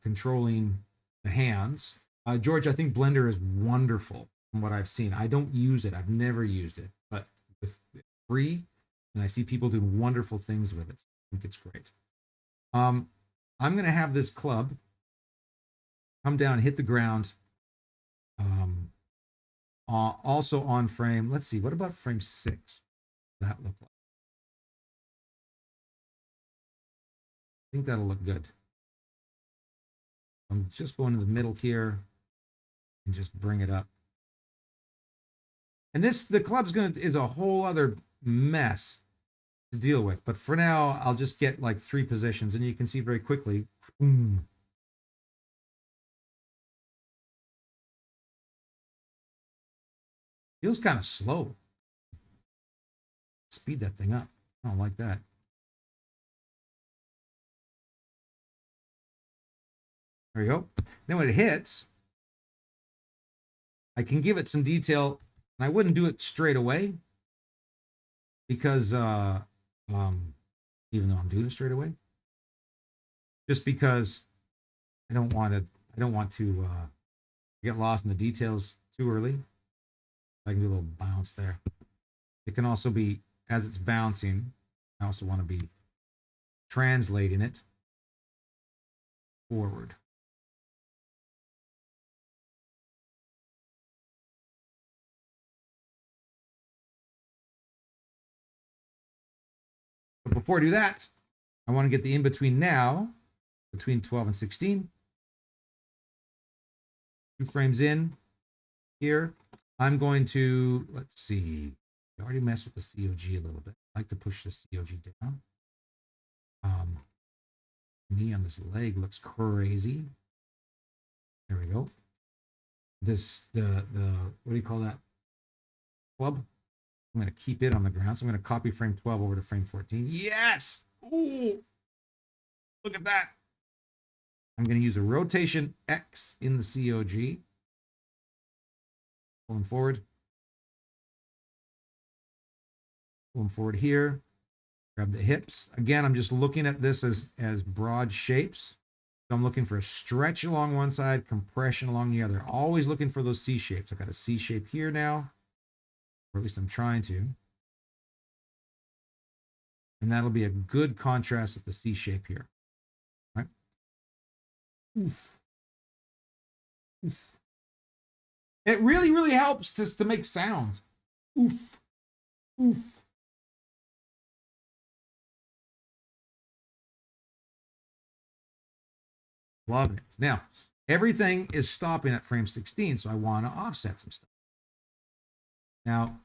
S1: controlling the hands. George, I think Blender is wonderful from what I've seen. I don't use it. I've never used it, but it's free, and I see people doing wonderful things with it. I think it's great. I'm going to have this club come down, hit the ground. Also on frame. Let's see. What about frame 6? That look like? I think that'll look good. I'm just going to the middle here and just bring it up. And the club's is a whole other mess to deal with. But for now, I'll just get like 3 positions, and you can see very quickly. Boom. Feels kind of slow. Speed that thing up. I don't like that. There you go. Then when it hits, I can give it some detail, and I wouldn't do it straight away because even though I'm doing it straight away. Just because I don't want to get lost in the details too early. I can do a little bounce there. It can also be, as it's bouncing, I also want to be translating it forward. But before I do that, I want to get the in-between now, between 12 and 16. 2 frames in here. I'm going to, let's see, I already messed with the COG a little bit. I like to push the COG down. Knee on this leg looks crazy. There we go. This, the what do you call that? Club. I'm going to keep it on the ground. So I'm going to copy frame 12 over to frame 14. Yes! Ooh! Look at that. I'm going to use a rotation X in the COG. Pulling forward. Pulling forward here. Grab the hips. Again, I'm just looking at this as broad shapes. So I'm looking for a stretch along one side, compression along the other. Always looking for those C shapes. I've got a C shape here now, or at least I'm trying to. And that'll be a good contrast with the C shape here. Right? Oof. Oof. It really, really helps to make sounds. Oof. Oof. Love it. Now, everything is stopping at frame 16, so I want to offset some stuff. Now,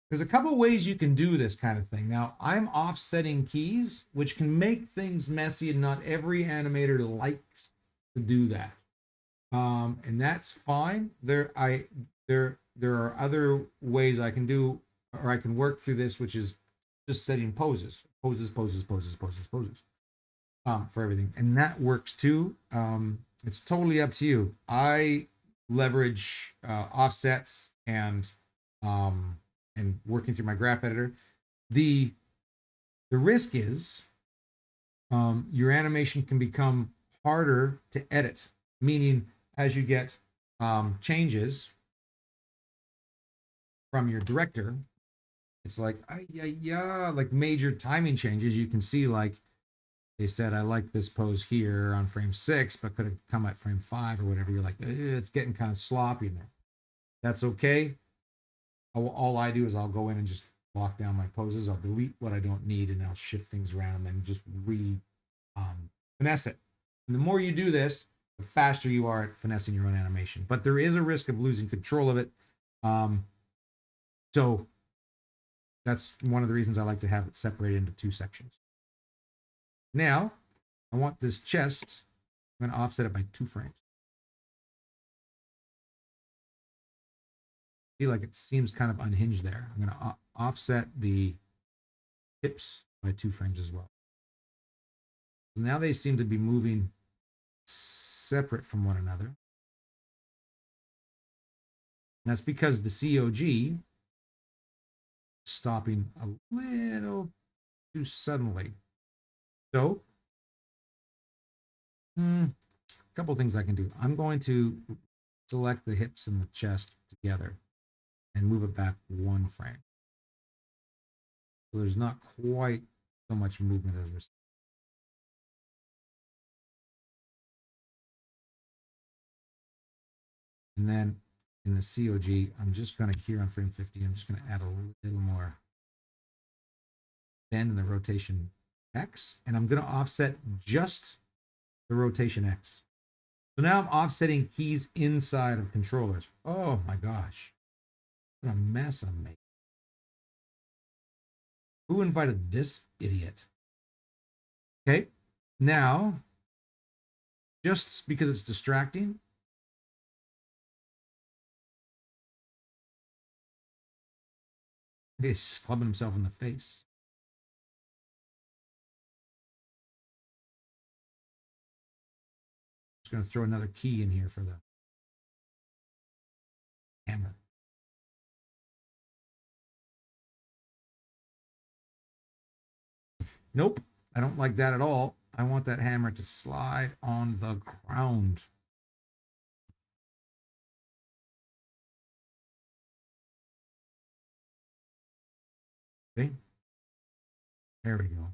S1: there's a couple ways you can do this kind of thing. Now, I'm offsetting keys, which can make things messy, and not every animator likes to do that. And that's fine. There are other ways I can do, or I can work through this, which is just setting poses for everything, and that works too. It's totally up to you. I leverage offsets and working through my graph editor. The risk is your animation can become harder to edit, meaning as you get changes from your director, it's like like major timing changes. You can see, like, they said, I like this pose here on frame 6, but could have come at frame 5 or whatever. You're like, it's getting kind of sloppy in there. That's okay. All I do is I'll go in and just lock down my poses. I'll delete what I don't need, and I'll shift things around and then just finesse it. And the more you do this, the faster you are at finessing your own animation. But there is a risk of losing control of it. So that's one of the reasons I like to have it separated into 2 sections. Now, I want this chest, I'm going to offset it by 2 frames. See, like, it seems kind of unhinged there. I'm going to offset the hips by 2 frames as well. So now they seem to be moving separate from one another. And that's because the COG is stopping a little too suddenly. So, a couple things I can do. I'm going to select the hips and the chest together and move it back 1 frame. So there's not quite so much movement as we're seeing. And then in the COG, I'm just going to, here on frame 50, I'm just going to add a little more bend in the rotation X, and I'm going to offset just the rotation X. So now I'm offsetting keys inside of controllers. Oh my gosh. What a mess I'm making. Who invited this idiot? Okay, now, just because it's distracting, he's clubbing himself in the face. Just going to throw another key in here for the hammer. Nope, I don't like that at all. I want that hammer to slide on the ground. See? There we go.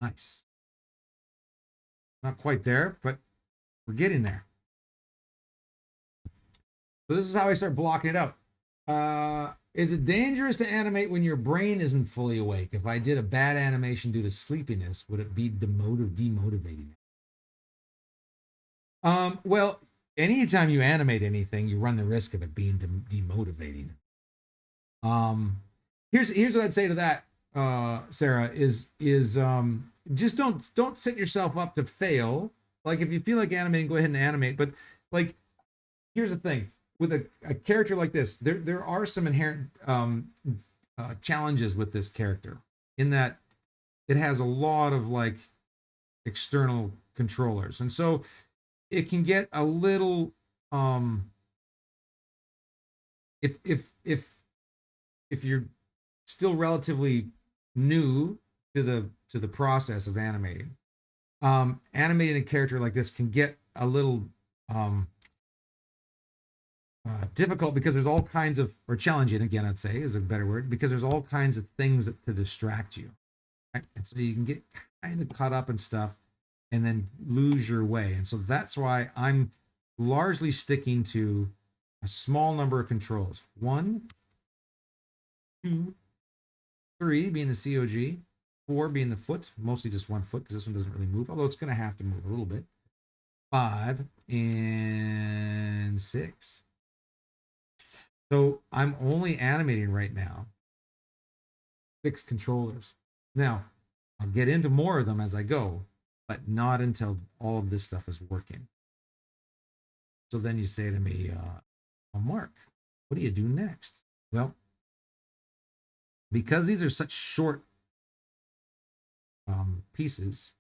S1: Nice. Not quite there, but we're getting there. So this is how I start blocking it out. Is it dangerous to animate when your brain isn't fully awake? If I did a bad animation due to sleepiness, would it be demotivating? Well, anytime you animate anything, you run the risk of it being demotivating. Um, here's what I'd say to that, Sarah, is just don't set yourself up to fail. Like if you feel like animating, go ahead and animate. But like, here's the thing with a character like this, there are some inherent challenges with this character in that it has a lot of like external controllers, and so it can get a little if you're still relatively new to the process of animating, animating a character like this can get a little difficult because there's all kinds of, or challenging again, I'd say is a better word, because there's all kinds of things to distract you, right? And so you can get kind of caught up in stuff and then lose your way. And so that's why I'm largely sticking to a small number of controls. 1, 2, 3 being the COG, 4 being the foot, mostly just 1 foot because this one doesn't really move, although it's going to have to move a little bit. 5 and 6. So I'm only animating right now 6 controllers. Now, I'll get into more of them as I go, but not until all of this stuff is working. So then you say to me, well, Mark, what do you do next? Well, because these are such short pieces,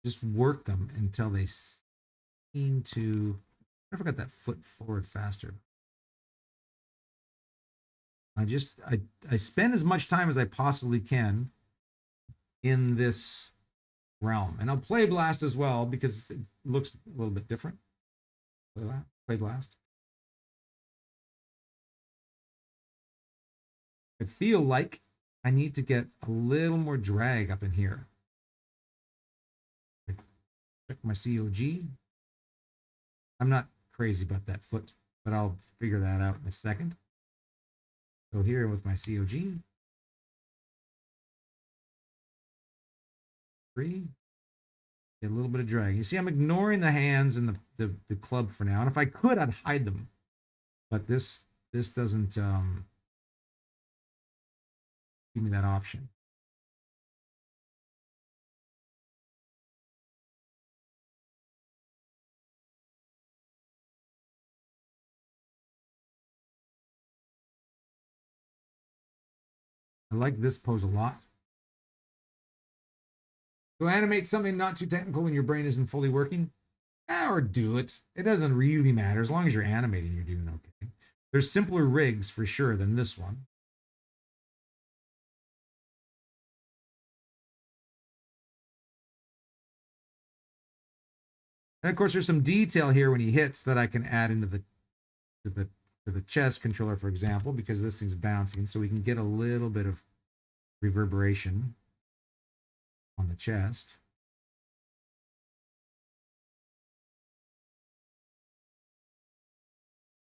S1: just work them until they seem to, I forgot that foot forward faster. I spend as much time as I possibly can in this realm, and I'll play blast as well because it looks a little bit different. Play blast. I feel like I need to get a little more drag up in here. Check my COG. I'm not crazy about that foot, but I'll figure that out in a second. So here with my COG, 3, get a little bit of drag. You see, I'm ignoring the hands and the club for now. And if I could, I'd hide them, but this doesn't give me that option. I like this pose a lot. So animate something not too technical when your brain isn't fully working. Or do it. It doesn't really matter. As long as you're animating, you're doing okay. There's simpler rigs for sure than this one. And of course, there's some detail here when he hits that I can add into the chest controller, for example, because this thing's bouncing, so we can get a little bit of reverberation on the chest.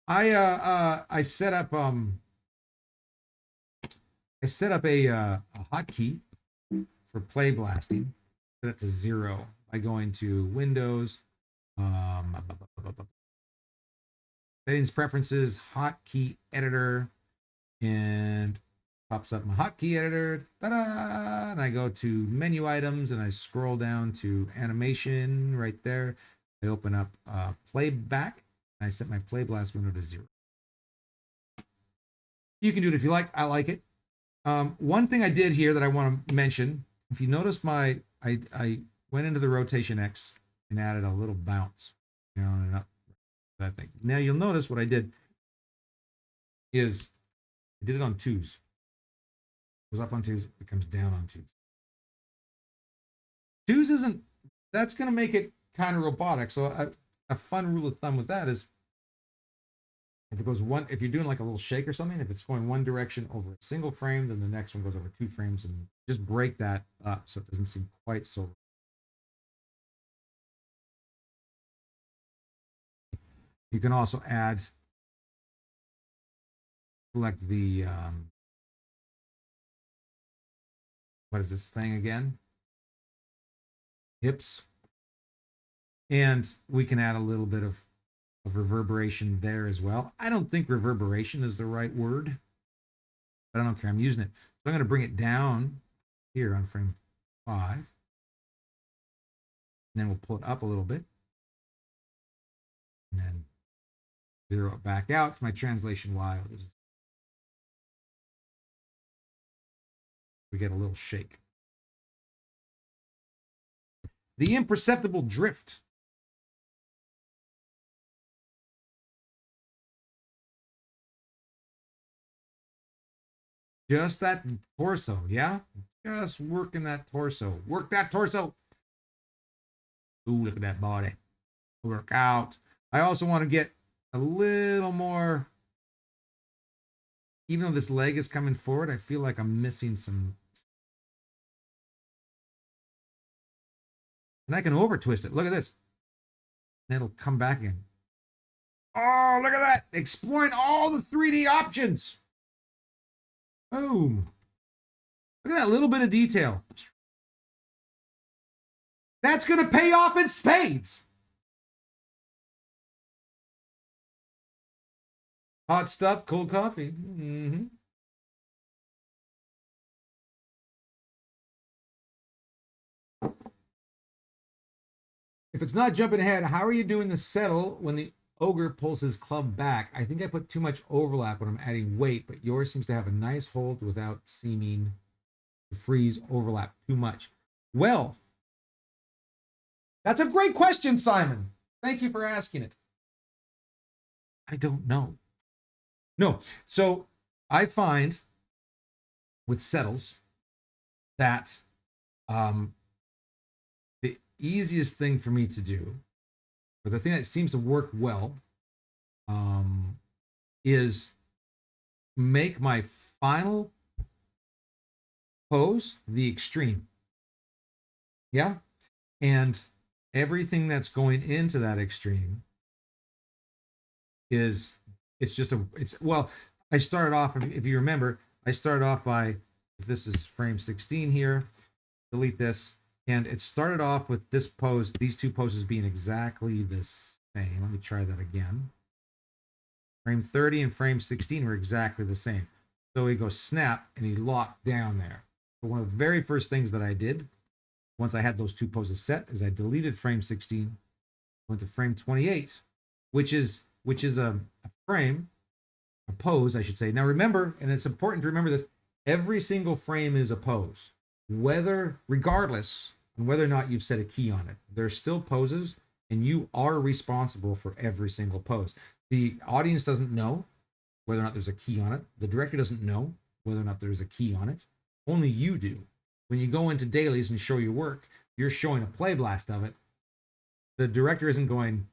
S1: I set up a hotkey for play blasting. Set it to 0 by going to Windows, settings, preferences, hotkey editor, and pops up my hotkey editor. Ta-da! And I go to menu items and I scroll down to animation right there. I open up playback I set my play blast window to 0. You can do it if you like. I like it. One thing I did here that I want to mention, if you notice I went into the rotation X and added a little bounce down and up that thing. Now you'll notice what I did is I did it on 2s. It goes up on 2s, it comes down on 2s. 2s isn't, that's going to make it kind of robotic. So a fun rule of thumb with that is if it goes one, if you're doing like a little shake or something, if it's going one direction over a single frame, then the next one goes over 2 frames, and just break that up so it doesn't seem quite so. You can also add, select the, what is this thing again? Hips. And we can add a little bit of reverberation there as well. I don't think reverberation is the right word, but I don't care. I'm using it. So I'm going to bring it down here on frame 5. And then we'll pull it up a little bit. And then 0 it back out. It's my translation while we get a little shake. The imperceptible drift. Just that torso, yeah? Just working that torso. Work that torso. Ooh, look at that body. Work out. I also want to get a little more, even though this leg is coming forward, I feel like I'm missing some. And I can over twist it. Look at this. And it'll come back again. Oh, look at that. Exploring all the 3D options. Boom. Look at that little bit of detail. That's going to pay off in spades. Hot stuff, cold coffee. Mm-hmm. If it's not jumping ahead, how are you doing the settle when the ogre pulls his club back? I think I put too much overlap when I'm adding weight, but yours seems to have a nice hold without seeming to freeze overlap too much. Well, that's a great question, Simon. Thank you for asking it. I don't know. No, so I find with settles that the easiest thing for me to do, or the thing that seems to work well, is make my final pose the extreme. Yeah, and everything that's going into that extreme is, well, I started off, if you remember, I started off by, if this is frame 16 here, delete this, and it started off with this pose, these two poses being exactly the same. Let me try that again. Frame 30 and frame 16 were exactly the same. So he goes snap, and he locked down there. So one of the very first things that I did, once I had those two poses set, is I deleted frame 16, went to frame 28, which is a frame, a pose, I should say. Now remember, and it's important to remember this, every single frame is a pose, regardless of whether or not you've set a key on it. There's still poses, and you are responsible for every single pose. The audience doesn't know whether or not there's a key on it. The director doesn't know whether or not there's a key on it. Only you do. When you go into dailies and show your work, you're showing a play blast of it. The director isn't going,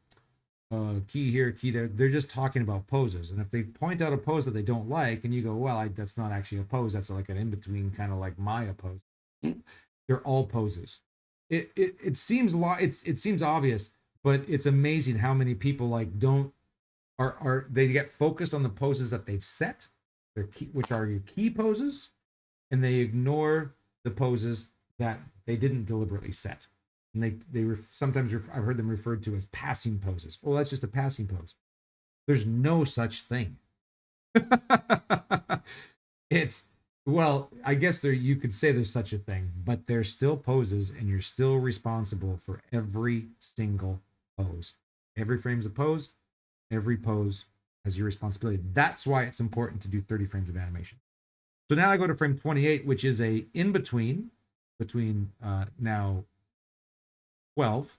S1: key here, key there. They're just talking about poses. And if they point out a pose that they don't like, and you go, well, that's not actually a pose. That's like an in-between, kind of like Maya pose. They're all poses. It seems it seems obvious, but it's amazing how many people they get focused on the poses that they've set, which are your key poses, and they ignore the poses that they didn't deliberately set. And sometimes I've heard them referred to as passing poses. Well, that's just a passing pose. There's no such thing. Well, I guess you could say there's such a thing, but there's still poses, and you're still responsible for every single pose. Every frame's a pose. Every pose has your responsibility. That's why it's important to do 30 frames of animation. So now I go to frame 28, which is a in-between between now 12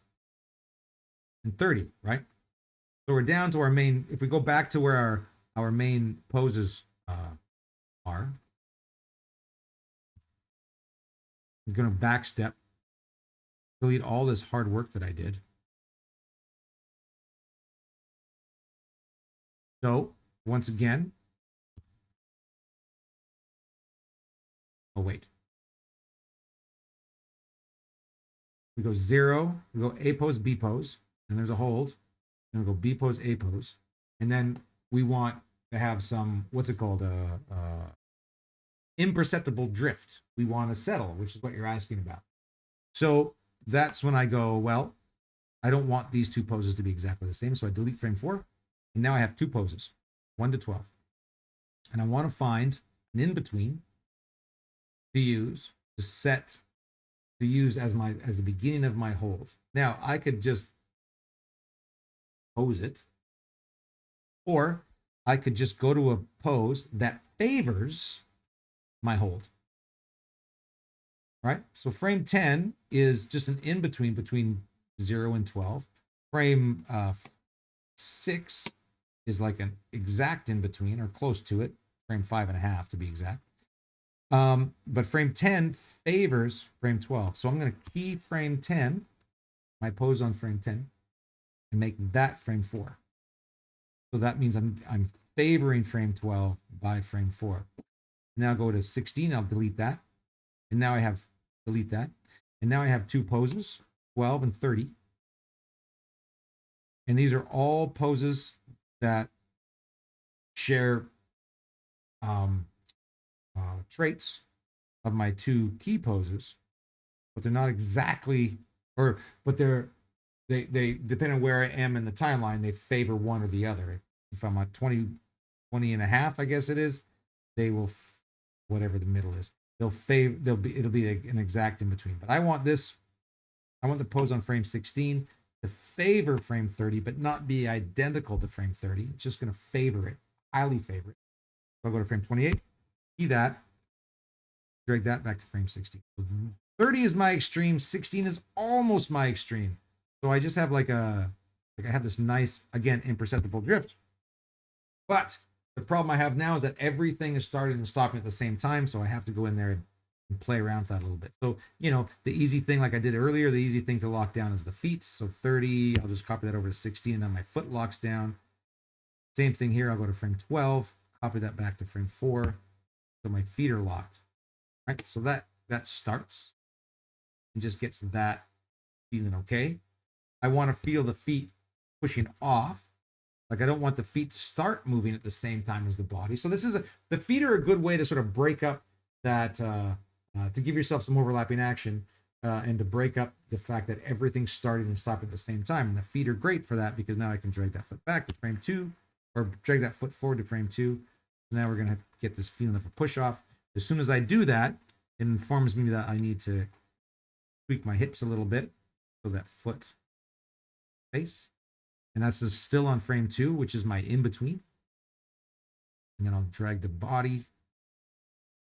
S1: and 30, right? So we're down to our main, if we go back to where our main poses are, I'm going to back step, delete all this hard work that I did. So once again, oh wait. We go 0, we go A pose, B pose, and there's a hold. Then we go B pose, A pose. And then we want to have some, what's it called? Imperceptible drift. We want to settle, which is what you're asking about. So that's when I go, well, I don't want these two poses to be exactly the same. So I delete frame 4. And now I have two poses, 1 to 12. And I want to find an in-between to use, to use as the beginning of my hold. Now I could just pose it, or I could just go to a pose that favors my hold. Right? So frame 10 is just an in-between between 0 and 12. Frame 6 is like an exact in-between, or close to it. Frame 5.5 to be exact. But frame 10 favors frame 12. So I'm going to key frame 10, my pose on frame 10, and make that frame 4. So that means I'm favoring frame 12 by frame 4. Now go to 16, I'll delete that. And now I have, delete that. And now I have two poses, 12 and 30. And these are all poses that share traits of my two key poses, but they're not exactly, but they depend on where I am in the timeline, they favor one or the other. If I'm at 20 and a half, I guess it is, they will, whatever the middle is, it'll be an exact in between. But I want the pose on frame 16 to favor frame 30, but not be identical to frame 30. It's just going to favor it, highly favor it. So I'll go to frame 28, key that, drag that back to frame 16. So 30 is my extreme, 16 is almost my extreme. So I just have I have this nice, again, imperceptible drift. But the problem I have now is that everything is starting and stopping at the same time. So I have to go in there and play around with that a little bit. So, the easy thing, like I did earlier, the easy thing to lock down is the feet. So 30, I'll just copy that over to 16, and then my foot locks down. Same thing here, I'll go to frame 12, copy that back to frame 4. So my feet are locked. Right, so that starts and just gets that feeling okay. I want to feel the feet pushing off. Like I don't want the feet to start moving at the same time as the body. So the feet are a good way to sort of break up that, to give yourself some overlapping action, and to break up the fact that everything's starting and stopping at the same time. And the feet are great for that, because now I can drag that foot back to frame 2, or drag that foot forward to frame 2. So now we're going to get this feeling of a push off. As soon as I do that, it informs me that I need to tweak my hips a little bit, so that foot face. And that's still on frame 2, which is my in-between. And then I'll drag the body,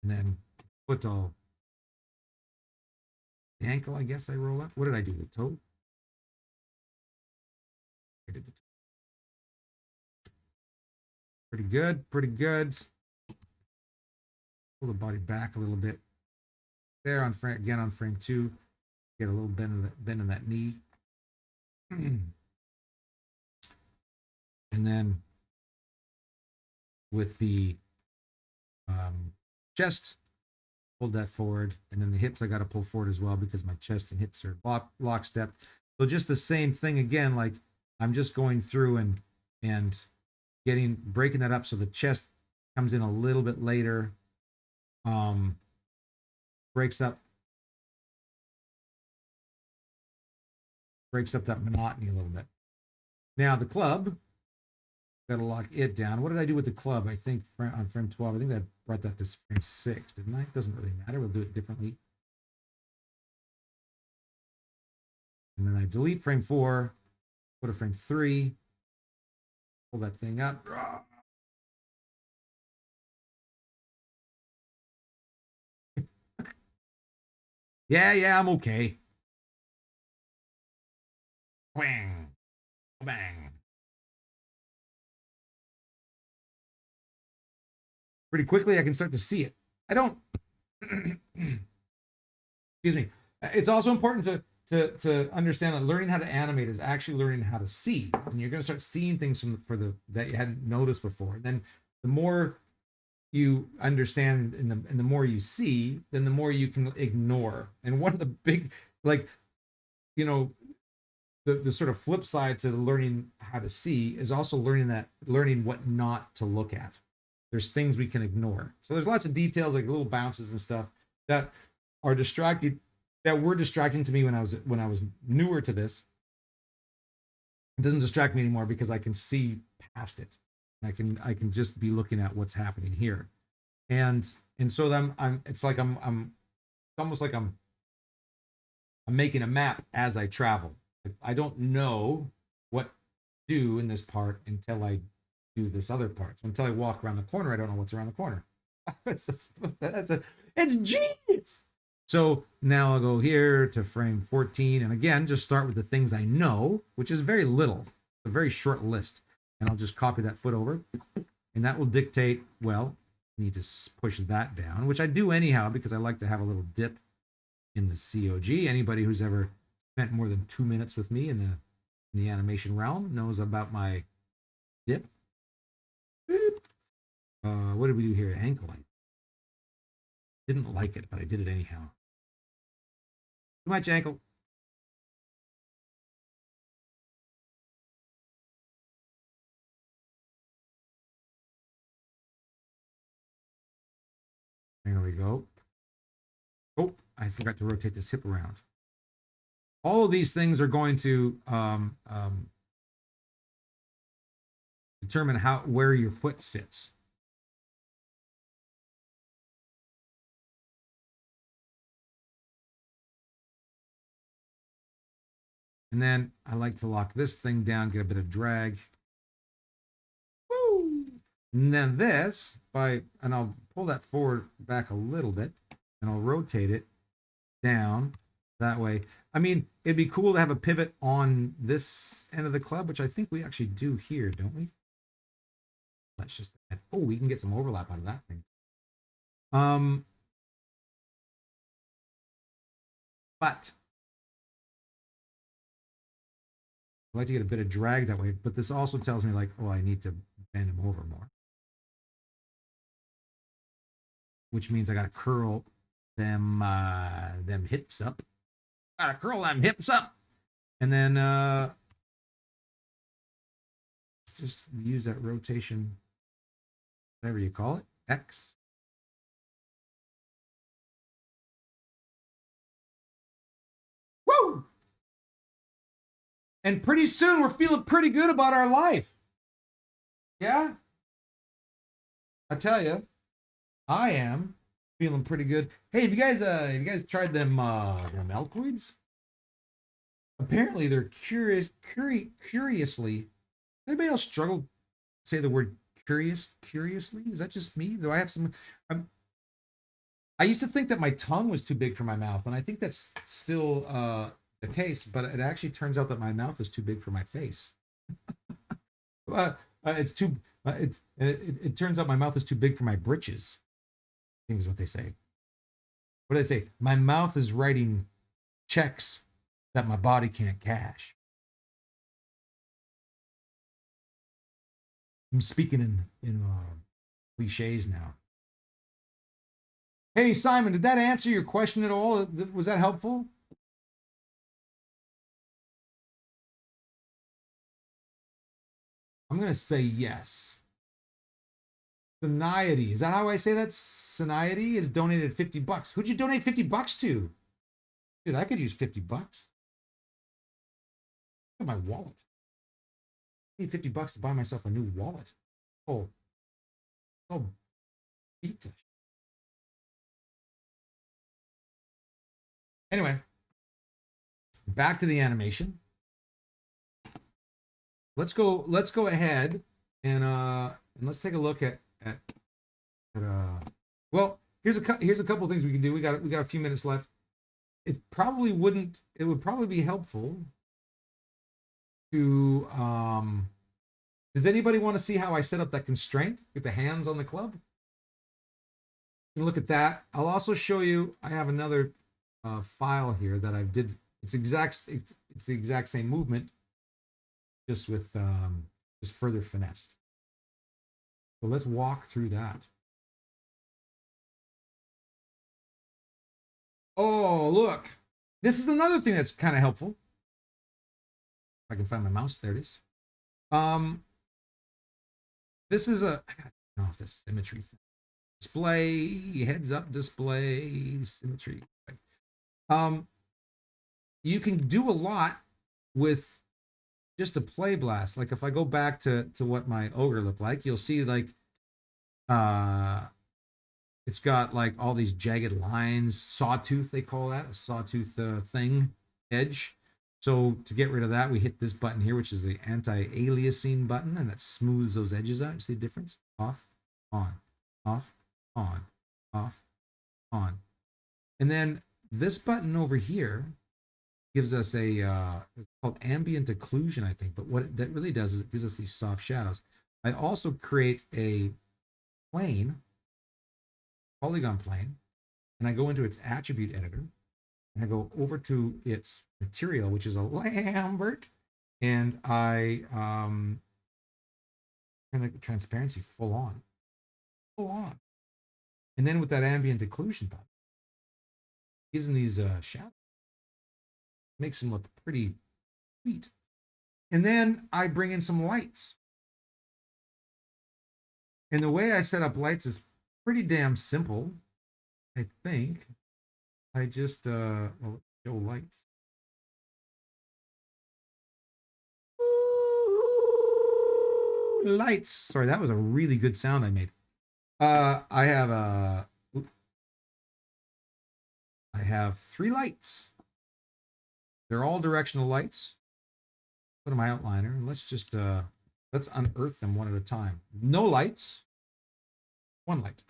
S1: and then foot all, the ankle, I guess I roll up. What did I do? The toe? I did the toe. Pretty good, pretty good. Pull the body back a little bit. There on frame, again on frame 2. Get a little bend in that knee. And then with the chest, pull that forward, and then the hips I got to pull forward as well, because my chest and hips are lockstep. So just the same thing again, like I'm just going through and breaking that up so the chest comes in a little bit later, breaks up that monotony a little bit. Now the club, got to lock it down. What did I do with the club? I think on frame 12, I think I brought that to frame 6, didn't I? It doesn't really matter. We'll do it differently. And then I delete frame 4, go to frame 3, Pull that thing up. Yeah, I'm okay. Bang, bang. Pretty quickly, I can start to see it. I don't. Excuse me. It's also important to understand that learning how to animate is actually learning how to see, and you're going to start seeing things that you hadn't noticed before. Then the more you understand and the more you see, then the more you can ignore. And one of the big, like, you know, the sort of flip side to learning how to see is also learning what not to look at. There's things we can ignore. So there's lots of details like little bounces and stuff that are distracted, that were distracting to me when I was newer to this. It doesn't distract me anymore because I can see past it. I can just be looking at what's happening here. And so I'm it's like I'm it's almost like I'm making a map as I travel. I don't know what to do in this part until I do this other part. So until I walk around the corner, I don't know what's around the corner. It's genius. So now I'll go here to frame 14. And again, just start with the things I know, which is very little, a very short list. And I'll just copy that foot over. And that will dictate, well, I need to push that down, which I do anyhow, because I like to have a little dip in the COG. Anybody who's ever spent more than 2 minutes with me in the animation realm knows about my dip. What did we do here? Ankle. I didn't like it, but I did it anyhow. Too much ankle. There we go. Oh, I forgot to rotate this hip around. All of these things are going to determine where your foot sits. And then I like to lock this thing down, get a bit of drag. Woo! And then this, and I'll pull that forward back a little bit, and I'll rotate it down that way. I mean, it'd be cool to have a pivot on this end of the club, which I think we actually do here, don't we? Let's just, oh, we can get some overlap out of that thing. But I like to get a bit of drag that way, but this also tells me like, oh, I need to bend him over more. Which means I gotta curl them hips up. Gotta curl them hips up. And then just use that rotation, whatever you call it, X. Woo! And pretty soon we're feeling pretty good about our life. Yeah? I tell you, I am feeling pretty good. Hey, have you guys tried them Alkoids? Apparently they're curiously. Anybody else struggle to say the word curiously? Is that just me? Do I have some I used to think that my tongue was too big for my mouth, and I think that's still the case, but it actually turns out that my mouth is too big for my face. It's too it turns out my mouth is too big for my britches. I think is what they say. What do they say? My mouth is writing checks that my body can't cash. I'm speaking in cliches now. Hey, Simon, did that answer your question at all? Was that helpful? I'm going to say yes. Saniety. Is that how I say that? Saniety is donated $50. Who'd you donate $50 to? Dude, I could use $50. Look at my wallet. I need $50 to buy myself a new wallet. Oh beat. Anyway, back to the animation. Let's go ahead And let's take a look at well, here's a couple things we can do. We got a few minutes left. It would probably be helpful to does anybody want to see how I set up that constraint with the hands on the club? Look at that. I'll also show you, I have another file here that I did. It's the exact same movement, just with just further finessed. So let's walk through that. Oh, look. This is another thing that's kind of helpful. If I can find my mouse, there it is. This is I gotta turn off this symmetry thing. Display, heads up display, symmetry. You can do a lot with just a play blast. Like if I go back to what my ogre looked like, you'll see like it's got like all these jagged lines, sawtooth, they call that, a sawtooth thing, edge. So to get rid of that, we hit this button here, which is the anti-aliasing button, and it smooths those edges out. You see the difference? Off, on, off, on, off, on. And then this button over here gives us a, it's called ambient occlusion, I think. But what that really does is it gives us these soft shadows. I also create a plane, polygon plane, and I go into its attribute editor, and I go over to its material, which is a Lambert, and I turn the transparency full on. And then with that ambient occlusion button, gives them these shadows, makes them look pretty sweet. And then I bring in some lights. And the way I set up lights is pretty damn simple, I think. I just well, show lights. Ooh, lights. Sorry, that was a really good sound I made. I have 3 lights. They're all directional lights. Put in my outliner. Let's just let's unearth them one at a time. No lights. 1 light.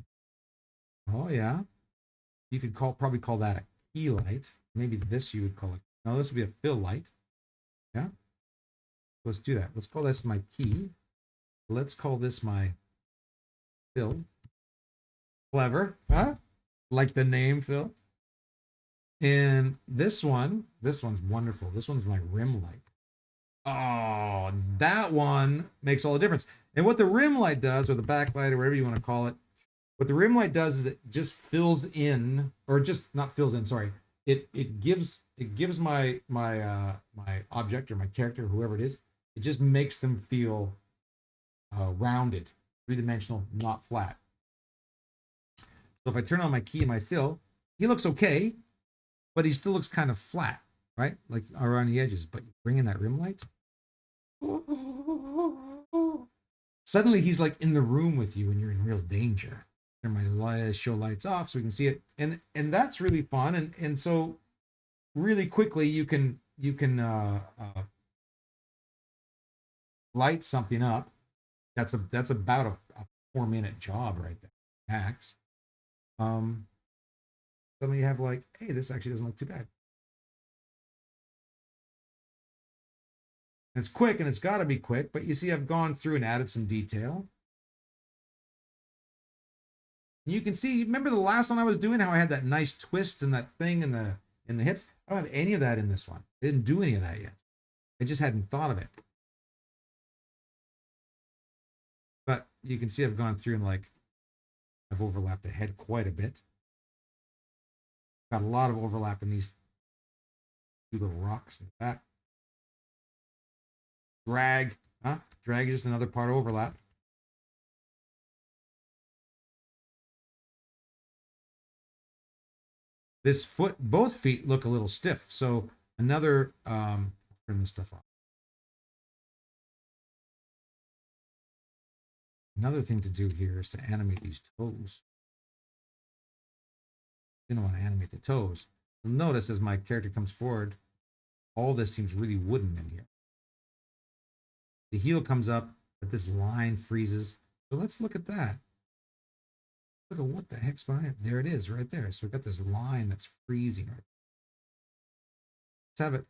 S1: Oh yeah. You could probably call that a key light. Maybe this you would call it. No, this would be a fill light. Yeah. Let's do that. Let's call this my key. Let's call this my fill. Clever, huh? Like the name, Phil. And this one's wonderful. This one's my rim light. Oh, that one makes all the difference. And what the rim light does, or the backlight, or whatever you want to call it, what the rim light does is it just fills in, or just not fills in. Sorry, it gives my object or my character, whoever it is, it just makes them feel rounded, 3-dimensional, not flat. So if I turn on my key and my fill, he looks okay, but he still looks kind of flat, right? Like around the edges. But you bring in that rim light, suddenly he's like in the room with you and you're in real danger. Turn my show lights off so we can see it. And that's really fun. And so really quickly you can light something up. That's about a 4-minute job right there, max. Suddenly you have like, hey, this actually doesn't look too bad. And it's quick, and it's got to be quick, but you see I've gone through and added some detail. And you can see, remember the last one I was doing, how I had that nice twist and that thing in the hips? I don't have any of that in this one. I didn't do any of that yet. I just hadn't thought of it. But you can see I've gone through and like, I've overlapped the head quite a bit. Got a lot of overlap in these 2 little rocks in the back. Drag, huh? Drag is just another part of overlap. This foot, both feet look a little stiff. So another, turn this stuff off. Another thing to do here is to animate these toes. You don't want to animate the toes. You'll notice as my character comes forward, all this seems really wooden in here. The heel comes up, But this line freezes. So let's look at that. Look at what the heck's going on here. There it is right there. So we've got this line that's freezing. Let's have it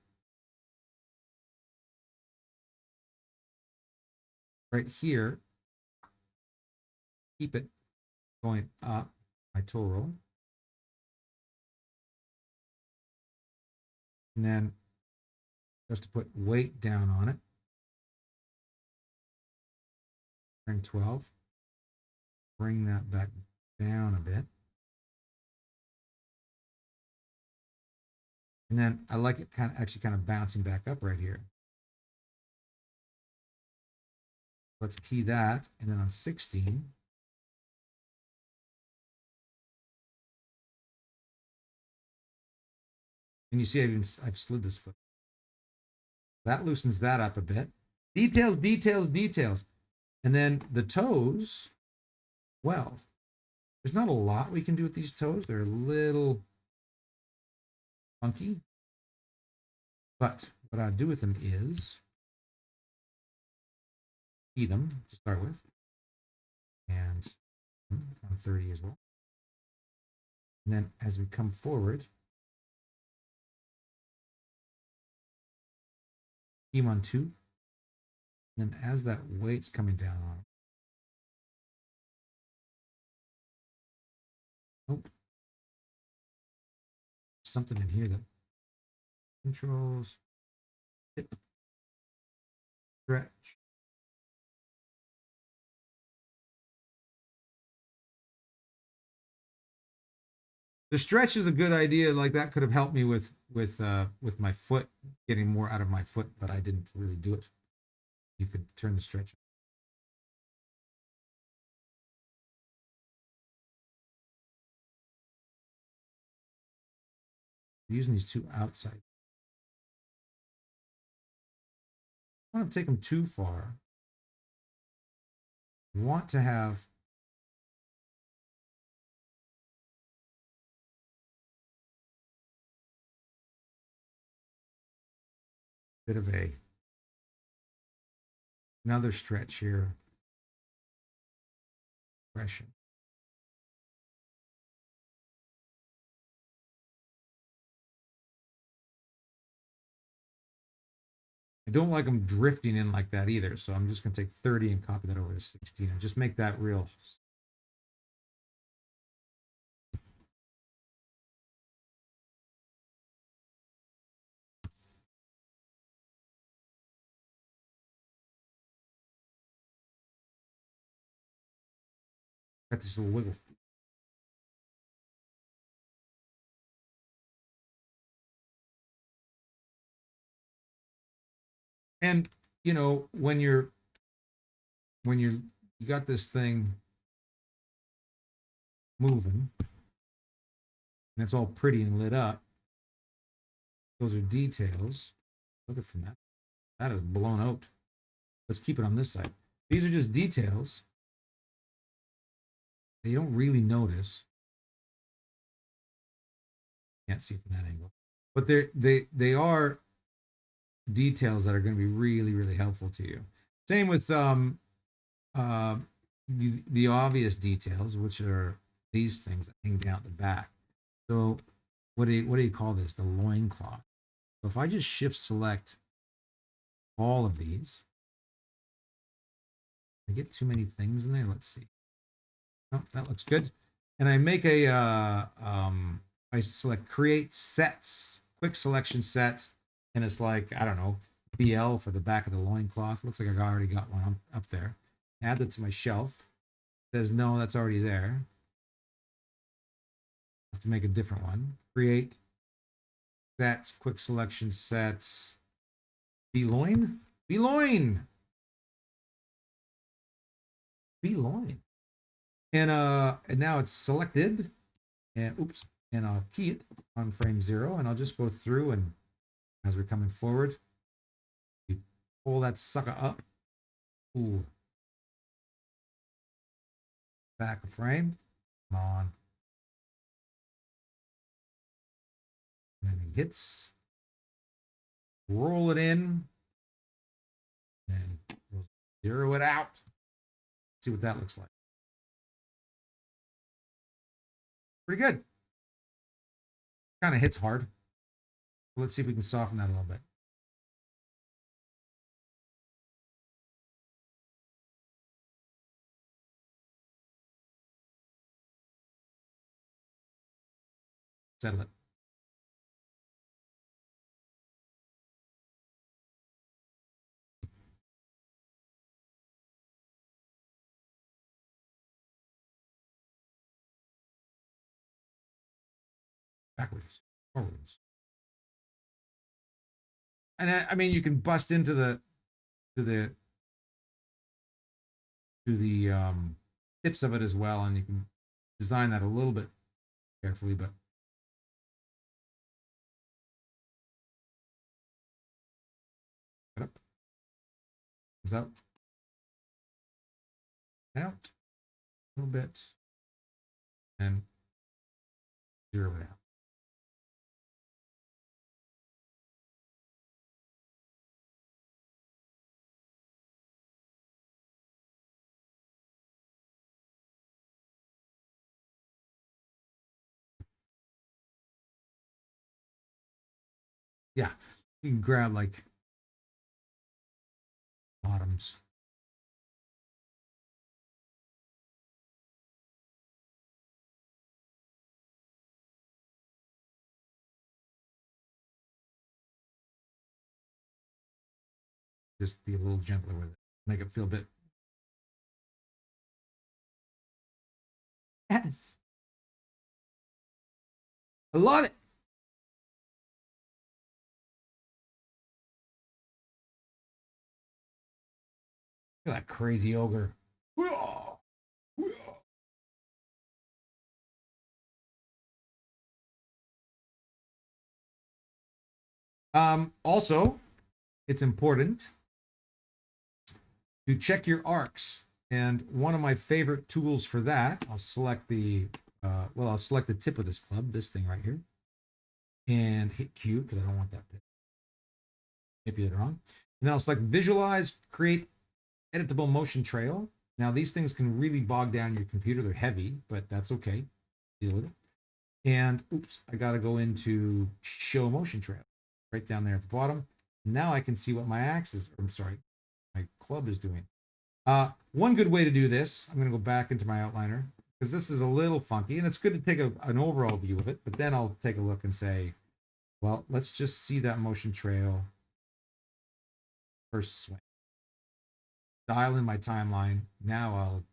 S1: right here. Keep it going up my tool roll. And then just to put weight down on it. Bring 12. Bring that back down a bit. And then I like it actually kind of bouncing back up right here. Let's key that. And then on 16, and you see I've slid this foot. That loosens that up a bit. Details, details, details. And then the toes, well, there's not a lot we can do with these toes. They're a little funky. But what I'll do with them is key them to start with. And on 30 as well. And then as we come forward, key them on 2. And then as that weight's coming down on them, oh, something in here that controls hip stretch. The stretch is a good idea. Like that could have helped me with my foot, getting more out of my foot, but I didn't really do it. You could turn the stretch. I'm using these two outside. I don't want to take them too far. I want to have a bit of another stretch here. Compression. I don't like them drifting in like that either, so I'm just going to take 30 and copy that over to 16 and just make that real. Got this little wiggle. And you know, when you got this thing moving and it's all pretty and lit up, those are details. Look at from that. That is blown out. Let's keep it on this side. These are just details that you don't really notice. Can't see from that angle, but they are details that are going to be really, really helpful to you. Same with the obvious details, which are these things that hang down at the back. So what do you call this? The loincloth. So if I just shift select all of these, I get too many things in there. Let's see. Oh, that looks good. And I make I select create sets, quick selection set, and it's like, I don't know, BL for the back of the loincloth. Looks like I already got one up there. Add that to my shelf. It says no, that's already there. I have to make a different one. Create sets, quick selection sets. Beloin? Beloin! Beloin. And now it's selected. And oops. And I'll key it on frame 0, and I'll just go through, and as we're coming forward, you pull that sucker up. Ooh. Back a frame. Come on. And then it hits. Roll it in. And Zero it out. See what that looks like. Pretty good. Kind of hits hard. Let's see if we can soften that a little bit. Settle it. Backwards. Forwards. And I mean, you can bust into the tips of it as well, and you can design that a little bit carefully, but up, comes out, out, a little bit, and zero it out. Yeah, you can grab like bottoms. Just be a little gentler with it. Make it feel a bit. Yes. I love it. Look at that crazy ogre. Also, it's important to check your arcs. And one of my favorite tools for that, I'll select the I'll select the tip of this club, this thing right here, and hit Q because I don't want that pit. Maybe did it wrong. And then I'll select visualize, create editable motion trail. Now these things can really bog down your computer. They're heavy, but that's okay. Deal with it. And oops, I got to go into show motion trail right down there at the bottom. Now I can see what my axis, or I'm sorry, my club is doing. One good way to do this, I'm going to go back into my outliner because this is a little funky, and it's good to take an overall view of it, but then I'll take a look and say, well, let's just see that motion trail first swing. Dial in my timeline. Now I'll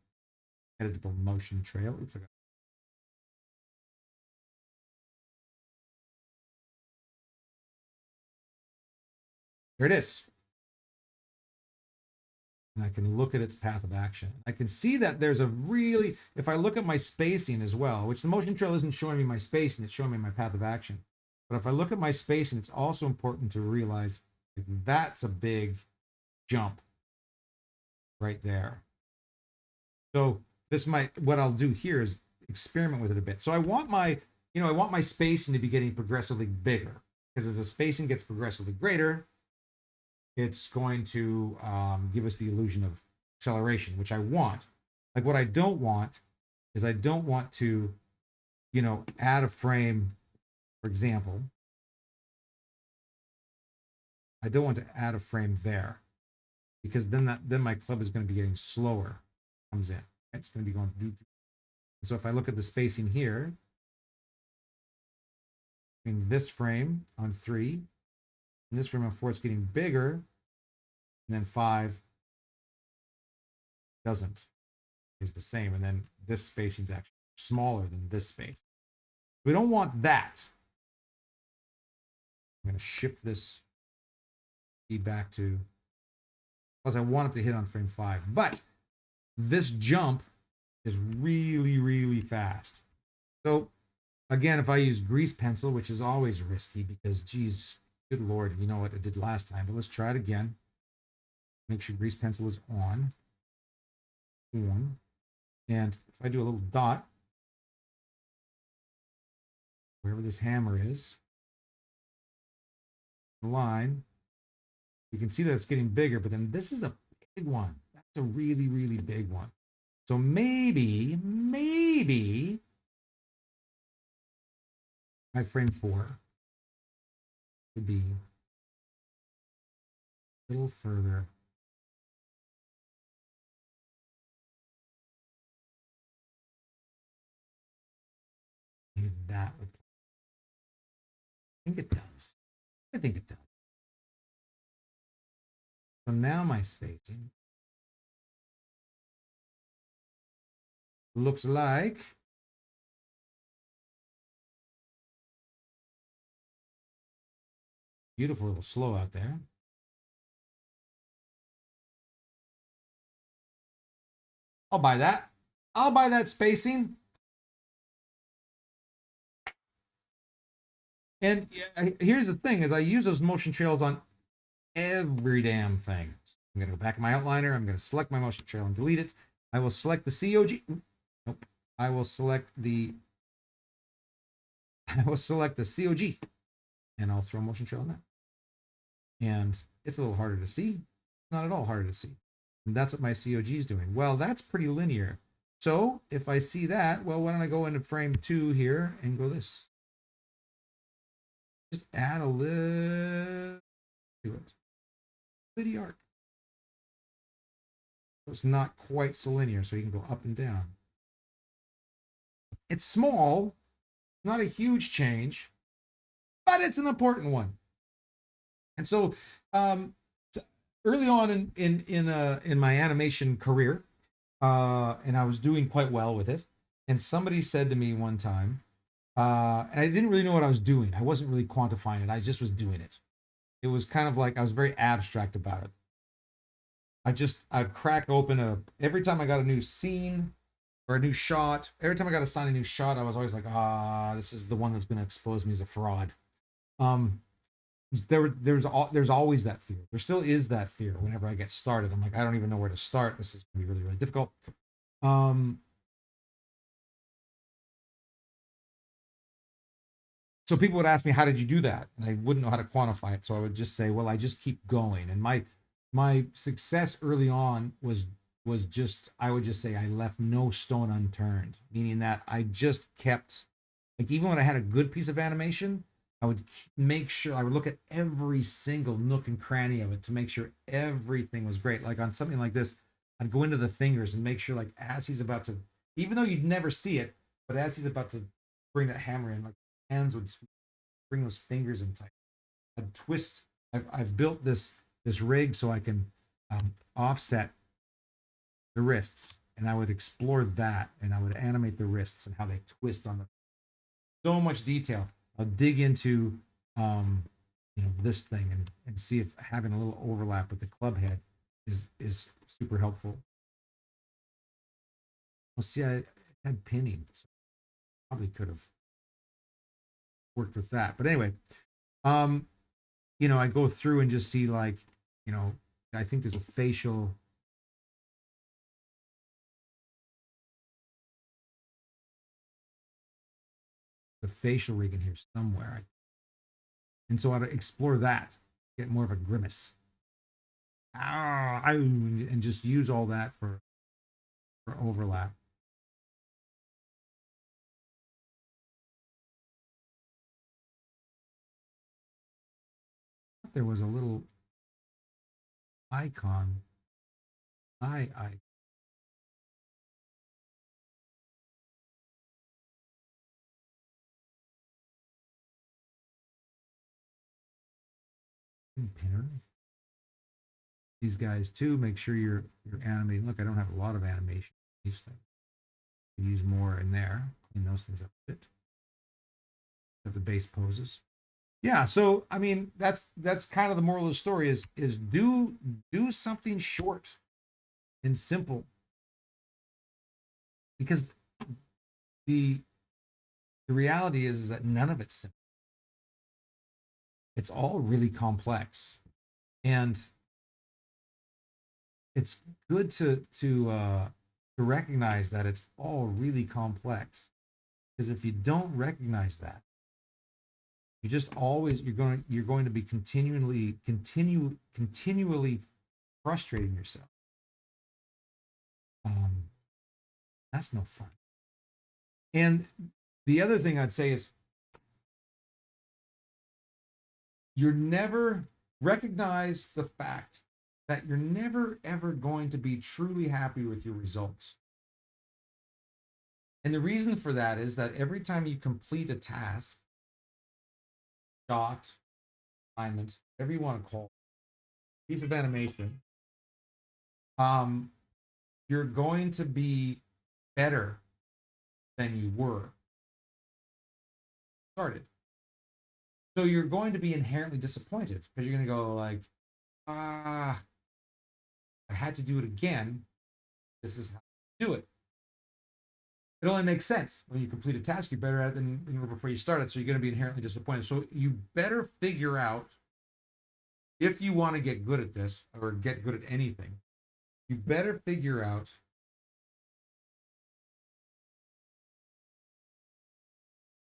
S1: editable motion trail. Oops, I got. There it is. And I can look at its path of action. I can see that there's a really, if I look at my spacing as well, which the motion trail isn't showing me my spacing, it's showing me my path of action. But if I look at my spacing, it's also important to realize that's a big jump right there. So this might, what I'll do here is experiment with it a bit. So I want my, I want my spacing to be getting progressively bigger, because as the spacing gets progressively greater, it's going to give us the illusion of acceleration, which I want. Like what I don't want is I don't want to, add a frame, for example. I don't want to add a frame there, because then my club is going to be getting slower. Comes in. It's going to be going. So if I look at the spacing here, in this frame on 3, in this frame on 4, it's getting bigger, and then 5 doesn't. Is the same, and then this spacing is actually smaller than this space. We don't want that. I'm going to shift this key back to, because I want it to hit on frame 5. But this jump is really, really fast. So again, if I use grease pencil, which is always risky because, geez, good Lord, you know what I did last time, but let's try it again. Make sure grease pencil is on. And if I do a little dot, wherever this hammer is, the line, you can see that it's getting bigger, but then this is a big one. It's a really, really big one. So maybe my frame 4 would be a little further. Maybe that would. I think it does. I think it does. So now my spacing looks like beautiful, little slow out there. I'll buy that. I'll buy that spacing. And here's the thing: is I use those motion trails on every damn thing. I'm gonna go back in my outliner. I'm gonna select my motion trail and delete it. I will select the COG. Nope. I will select the COG, and I'll throw a motion trail on that. And it's a little harder to see. Not at all harder to see. And that's what my COG is doing. Well, that's pretty linear. So if I see that, well, why don't I go into frame 2 here and go this? Just add a little to it. Litty arc. So it's not quite so linear, so you can go up and down. It's small, not a huge change, but it's an important one. And so early on in my animation career, and I was doing quite well with it, and somebody said to me one time, and I didn't really know what I was doing. I wasn't really quantifying it. I just was doing it. It was kind of like I was very abstract about it. I'd crack open every time I got a new scene or a new shot. Every time I got assigned a new shot, I was always like, this is the one that's going to expose me as a fraud. There's always that fear. There still is that fear whenever I get started. I'm like, I don't even know where to start. This is going to be really, really difficult. So people would ask me, how did you do that? And I wouldn't know how to quantify it. So I would just say, well, I just keep going. And my success early on was just, I would just say I left no stone unturned, meaning that I just kept, like, even when I had a good piece of animation, I would make sure, I would look at every single nook and cranny of it to make sure everything was great. Like on something like this, I'd go into the fingers and make sure, like, as he's about to, even though you'd never see it, but as he's about to bring that hammer in, like, hands would bring those fingers in tight. I'd twist. I've built this rig so I can offset the wrists, and I would explore that, and I would animate the wrists and how they twist on the. So much detail. I'll dig into this thing and see if having a little overlap with the club head is super helpful. Well, see, I had pinning, so probably could have worked with that. But anyway, I go through and just see, like, I think there's a facial. The facial rig in here somewhere. And so I'd explore that, get more of a grimace. And just use all that for overlap. There was a little icon. I pinner. These guys too. Make sure you're animating. Look, I don't have a lot of animation. These things. Use more in there. Clean those things up a bit. Have the base poses. Yeah, so I mean that's kind of the moral of the story is do something short and simple, because the reality is that none of it's simple. It's all really complex, and it's good to recognize that it's all really complex, because if you don't recognize that, you just always you're going to be continually frustrating yourself. Um, that's no fun. And the other thing I'd say is you're never recognize the fact that you're never ever going to be truly happy with your results. And the reason for that is that every time you complete a task, shot, assignment, whatever you want to call it, piece of animation, um, you're going to be better than you were started. So you're going to be inherently disappointed because you're going to go like, I had to do it again. This is how to do it. It only makes sense. When you complete a task, you're better at it than you were before you started. So you're going to be inherently disappointed. So you better figure out, if you want to get good at this or get good at anything, you better figure out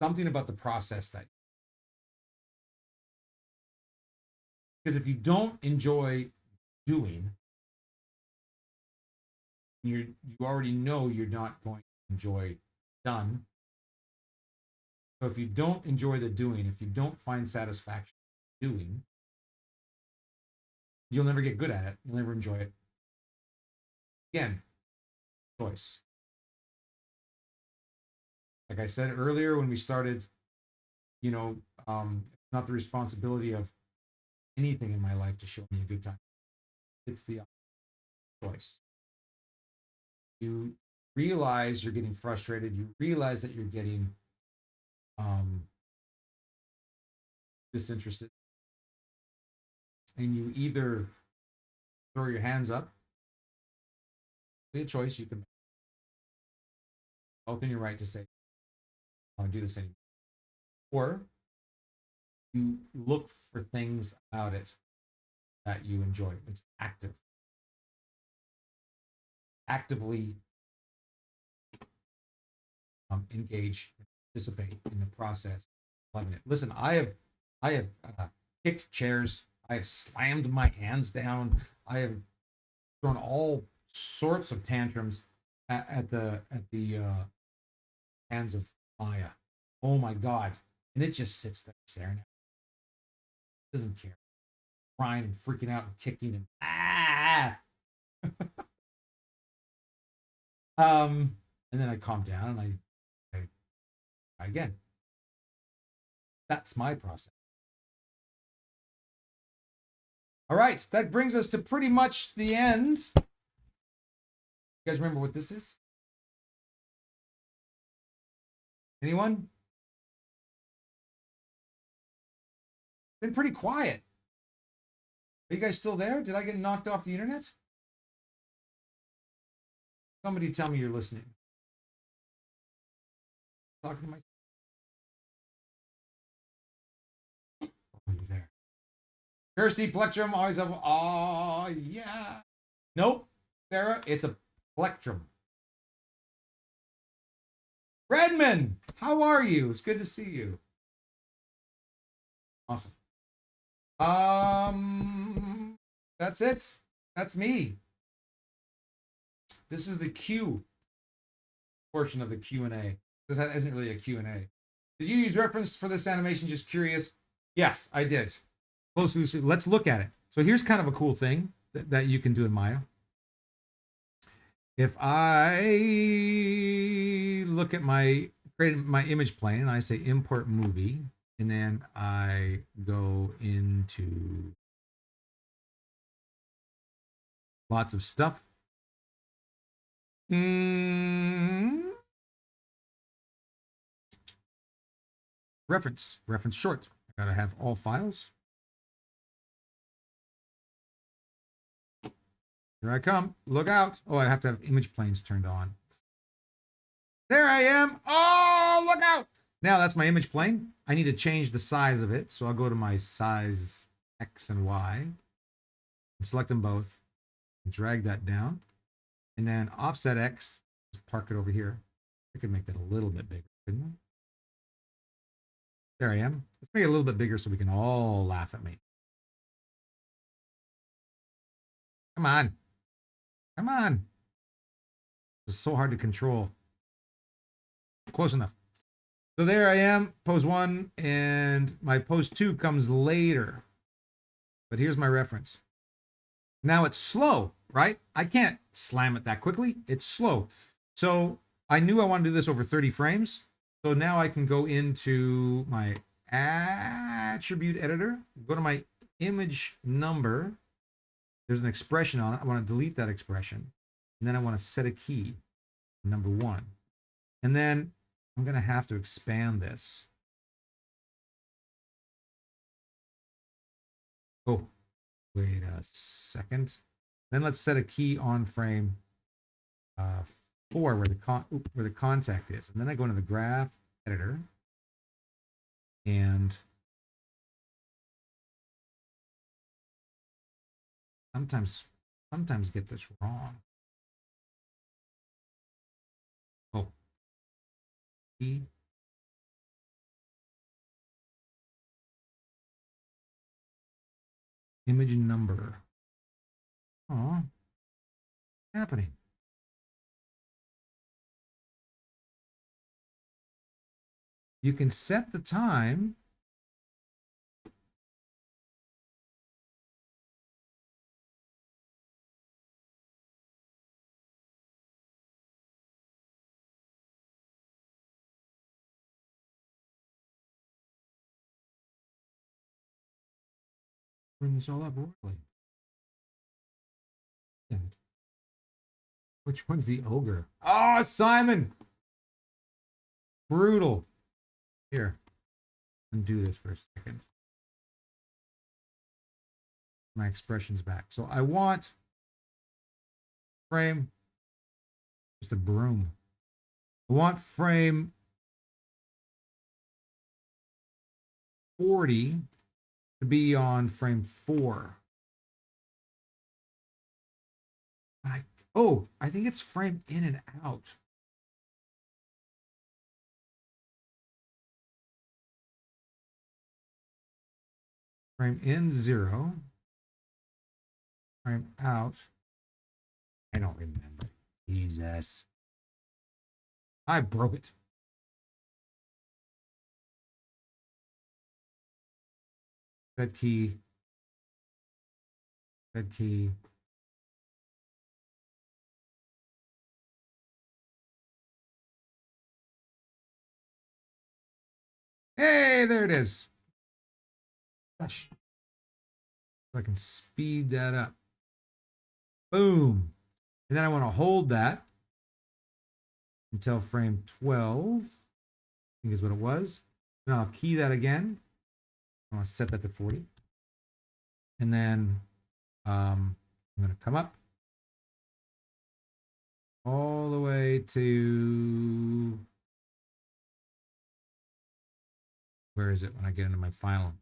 S1: something about the process that, because if you don't enjoy doing, you already know you're not going to enjoy done. So if you don't enjoy the doing, if you don't find satisfaction doing, you'll never get good at it. You'll never enjoy it. Again, choice. Like I said earlier when we started, it's not the responsibility of anything in my life to show me a good time. It's the choice. You realize you're getting frustrated. You realize that you're getting disinterested. And you either throw your hands up, a choice you can make, both in your right to say, I want to do this anymore. Or you look for things about it that you enjoy. It's active. Actively engage, participate in the process. Loving it. Listen, I have kicked chairs. I have slammed my hands down. I have thrown all sorts of tantrums at the hands of Maya. Oh my God! And it just sits there staring at me. Doesn't care, crying and freaking out and kicking and and then I calm down and I try again. That's my process. All right, that brings us to pretty much the end. You guys remember what this is? Anyone? Been pretty quiet. Are you guys still there? Did I get knocked off the internet? Somebody tell me you're listening. Talking to myself. Oh, you there? Kirsty Plectrum always have. Oh yeah. Nope, Sarah. It's a plectrum. Redmond, how are you? It's good to see you. Awesome. That's it. That's me. This is the Q portion of the Q&A. This isn't really a Q&A. Did you use reference for this animation? Just curious. Yes, I did. Closely, let's look at it. So here's kind of a cool thing that you can do in Maya. If I look at my image plane and I say import movie, and then I go into lots of stuff. Reference short. I gotta have all files. Here I come. Look out. Oh, I have to have image planes turned on. There I am. Oh, look out. Now that's my image plane. I need to change the size of it. So I'll go to my size X and Y and select them both and drag that down. And then offset X, just park it over here. I could make that a little bit bigger, couldn't I? There I am. Let's make it a little bit bigger so we can all laugh at me. Come on. Come on. It's so hard to control. Close enough. So there I am, pose 1, and my pose 2 comes later. But here's my reference. Now it's slow, right? I can't slam it that quickly. It's slow. So I knew I wanted to do this over 30 frames. So now I can go into my attribute editor, go to my image number. There's an expression on it. I want to delete that expression. And then I want to set a key, number 1. And then I'm going to have to expand this. Oh, wait a second. Then let's set a key on frame 4 where the contact is. And then I go into the graph editor and sometimes get this wrong. Oh, key. Image number. Oh, happening. You can set the time. Bring this all up orderly. Which one's the ogre? Oh, Simon! Brutal. Here, undo this for a second. My expression's back. So I want frame, just a broom. I want frame 40 to be on frame 4. I think it's frame in and out. Frame in 0. Frame out. I don't remember. Jesus. I broke it. Fed key. Fed key. Hey, there it is. Gosh. So I can speed that up. Boom. And then I want to hold that until frame 12. I think is what it was. Then I'll key that again. I want to set that to 40. And then I'm going to come up all the way to, where is it when I get into my final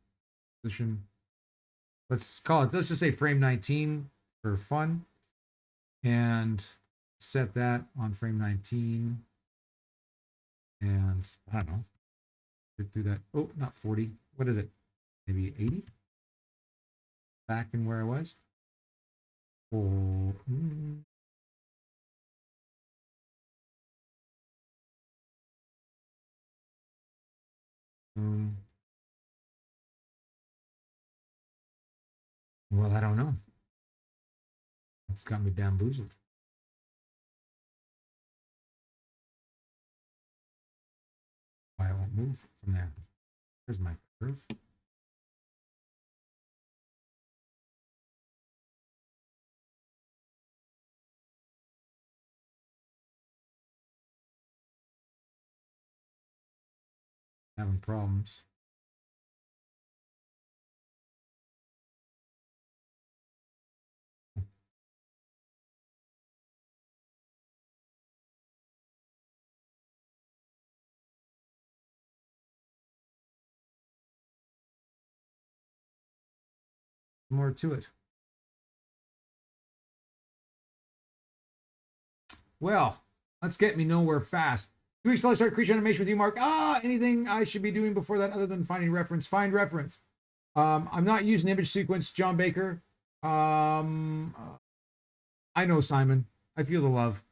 S1: position? Let's just say frame 19 for fun. And set that on frame 19. And I don't know. Do that. Oh, not 40. What is it? Maybe 80? Back in where I was. Oh. Well, I don't know. It's got me bamboozled. Why it won't move from there. There's my curve. Having problems. More to it. Well, let's get me nowhere fast. 2 weeks till I start creature animation with you, Mark. Anything I should be doing before that other than finding reference? Find reference. I'm not using image sequence, John Baker. I know, Simon. I feel the love.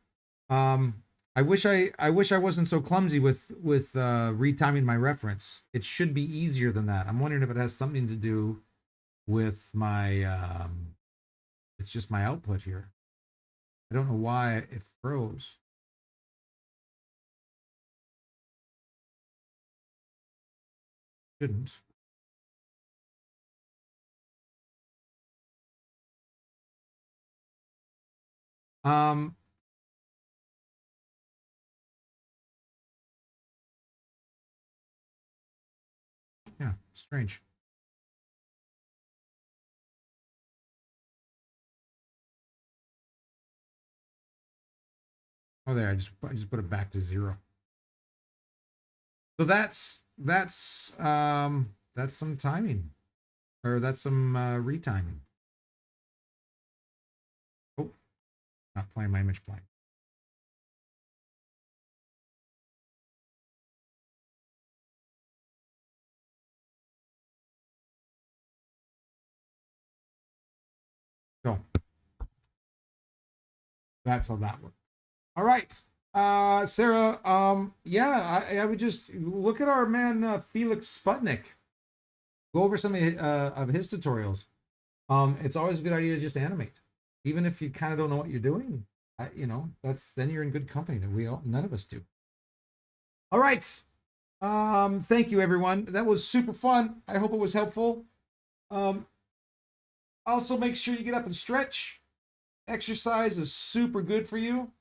S1: I wish I wasn't so clumsy with retiming my reference. It should be easier than that. I'm wondering if it has something to do with my it's just my output here. I don't know why it froze. Shouldn't. Um, yeah, strange. Oh, there, I just put it back to 0. So that's some timing, or that's some retiming. Oh, not playing my image plane. So that's how that works. All right. Sarah, yeah, I would just look at our man Felix Sputnik. Go over some of his tutorials. It's always a good idea to just animate, even if you kind of don't know what you're doing. You know, that's then you're in good company. That none of us do. All right. Thank you, everyone. That was super fun. I hope it was helpful. Um, also, make sure you get up and stretch. Exercise is super good for you.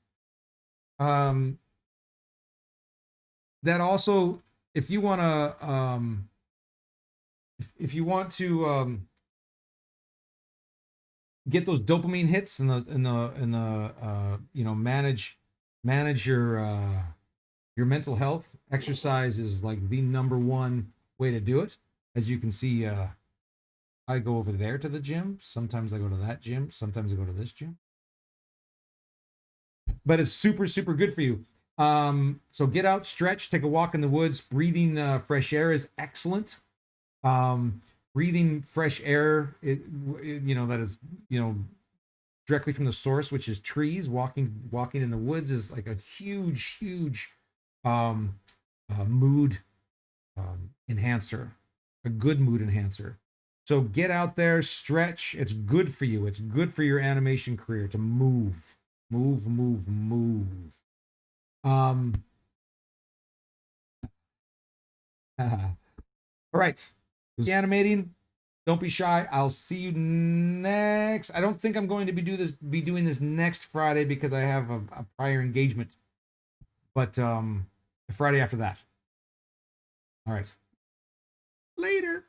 S1: That also, if you want to, if you want to get those dopamine hits and the you know, manage your mental health, exercise is like the #1 way to do it. As you can see, I go over there to the gym. Sometimes I go to that gym. Sometimes I go to this gym. But it's super good for you. So get out, stretch, take a walk in the woods. Breathing fresh air is excellent. Breathing fresh air, you know, that is, you know, directly from the source, which is trees. Walking in the woods is like a huge mood enhancer, a good mood enhancer. So get out there, stretch. It's good for you. It's good for your animation career to move. Um, all right. Animating. Don't be shy. I'll see you next. I don't think I'm going to be doing this next Friday because I have a prior engagement. But the Friday after that. All right. Later.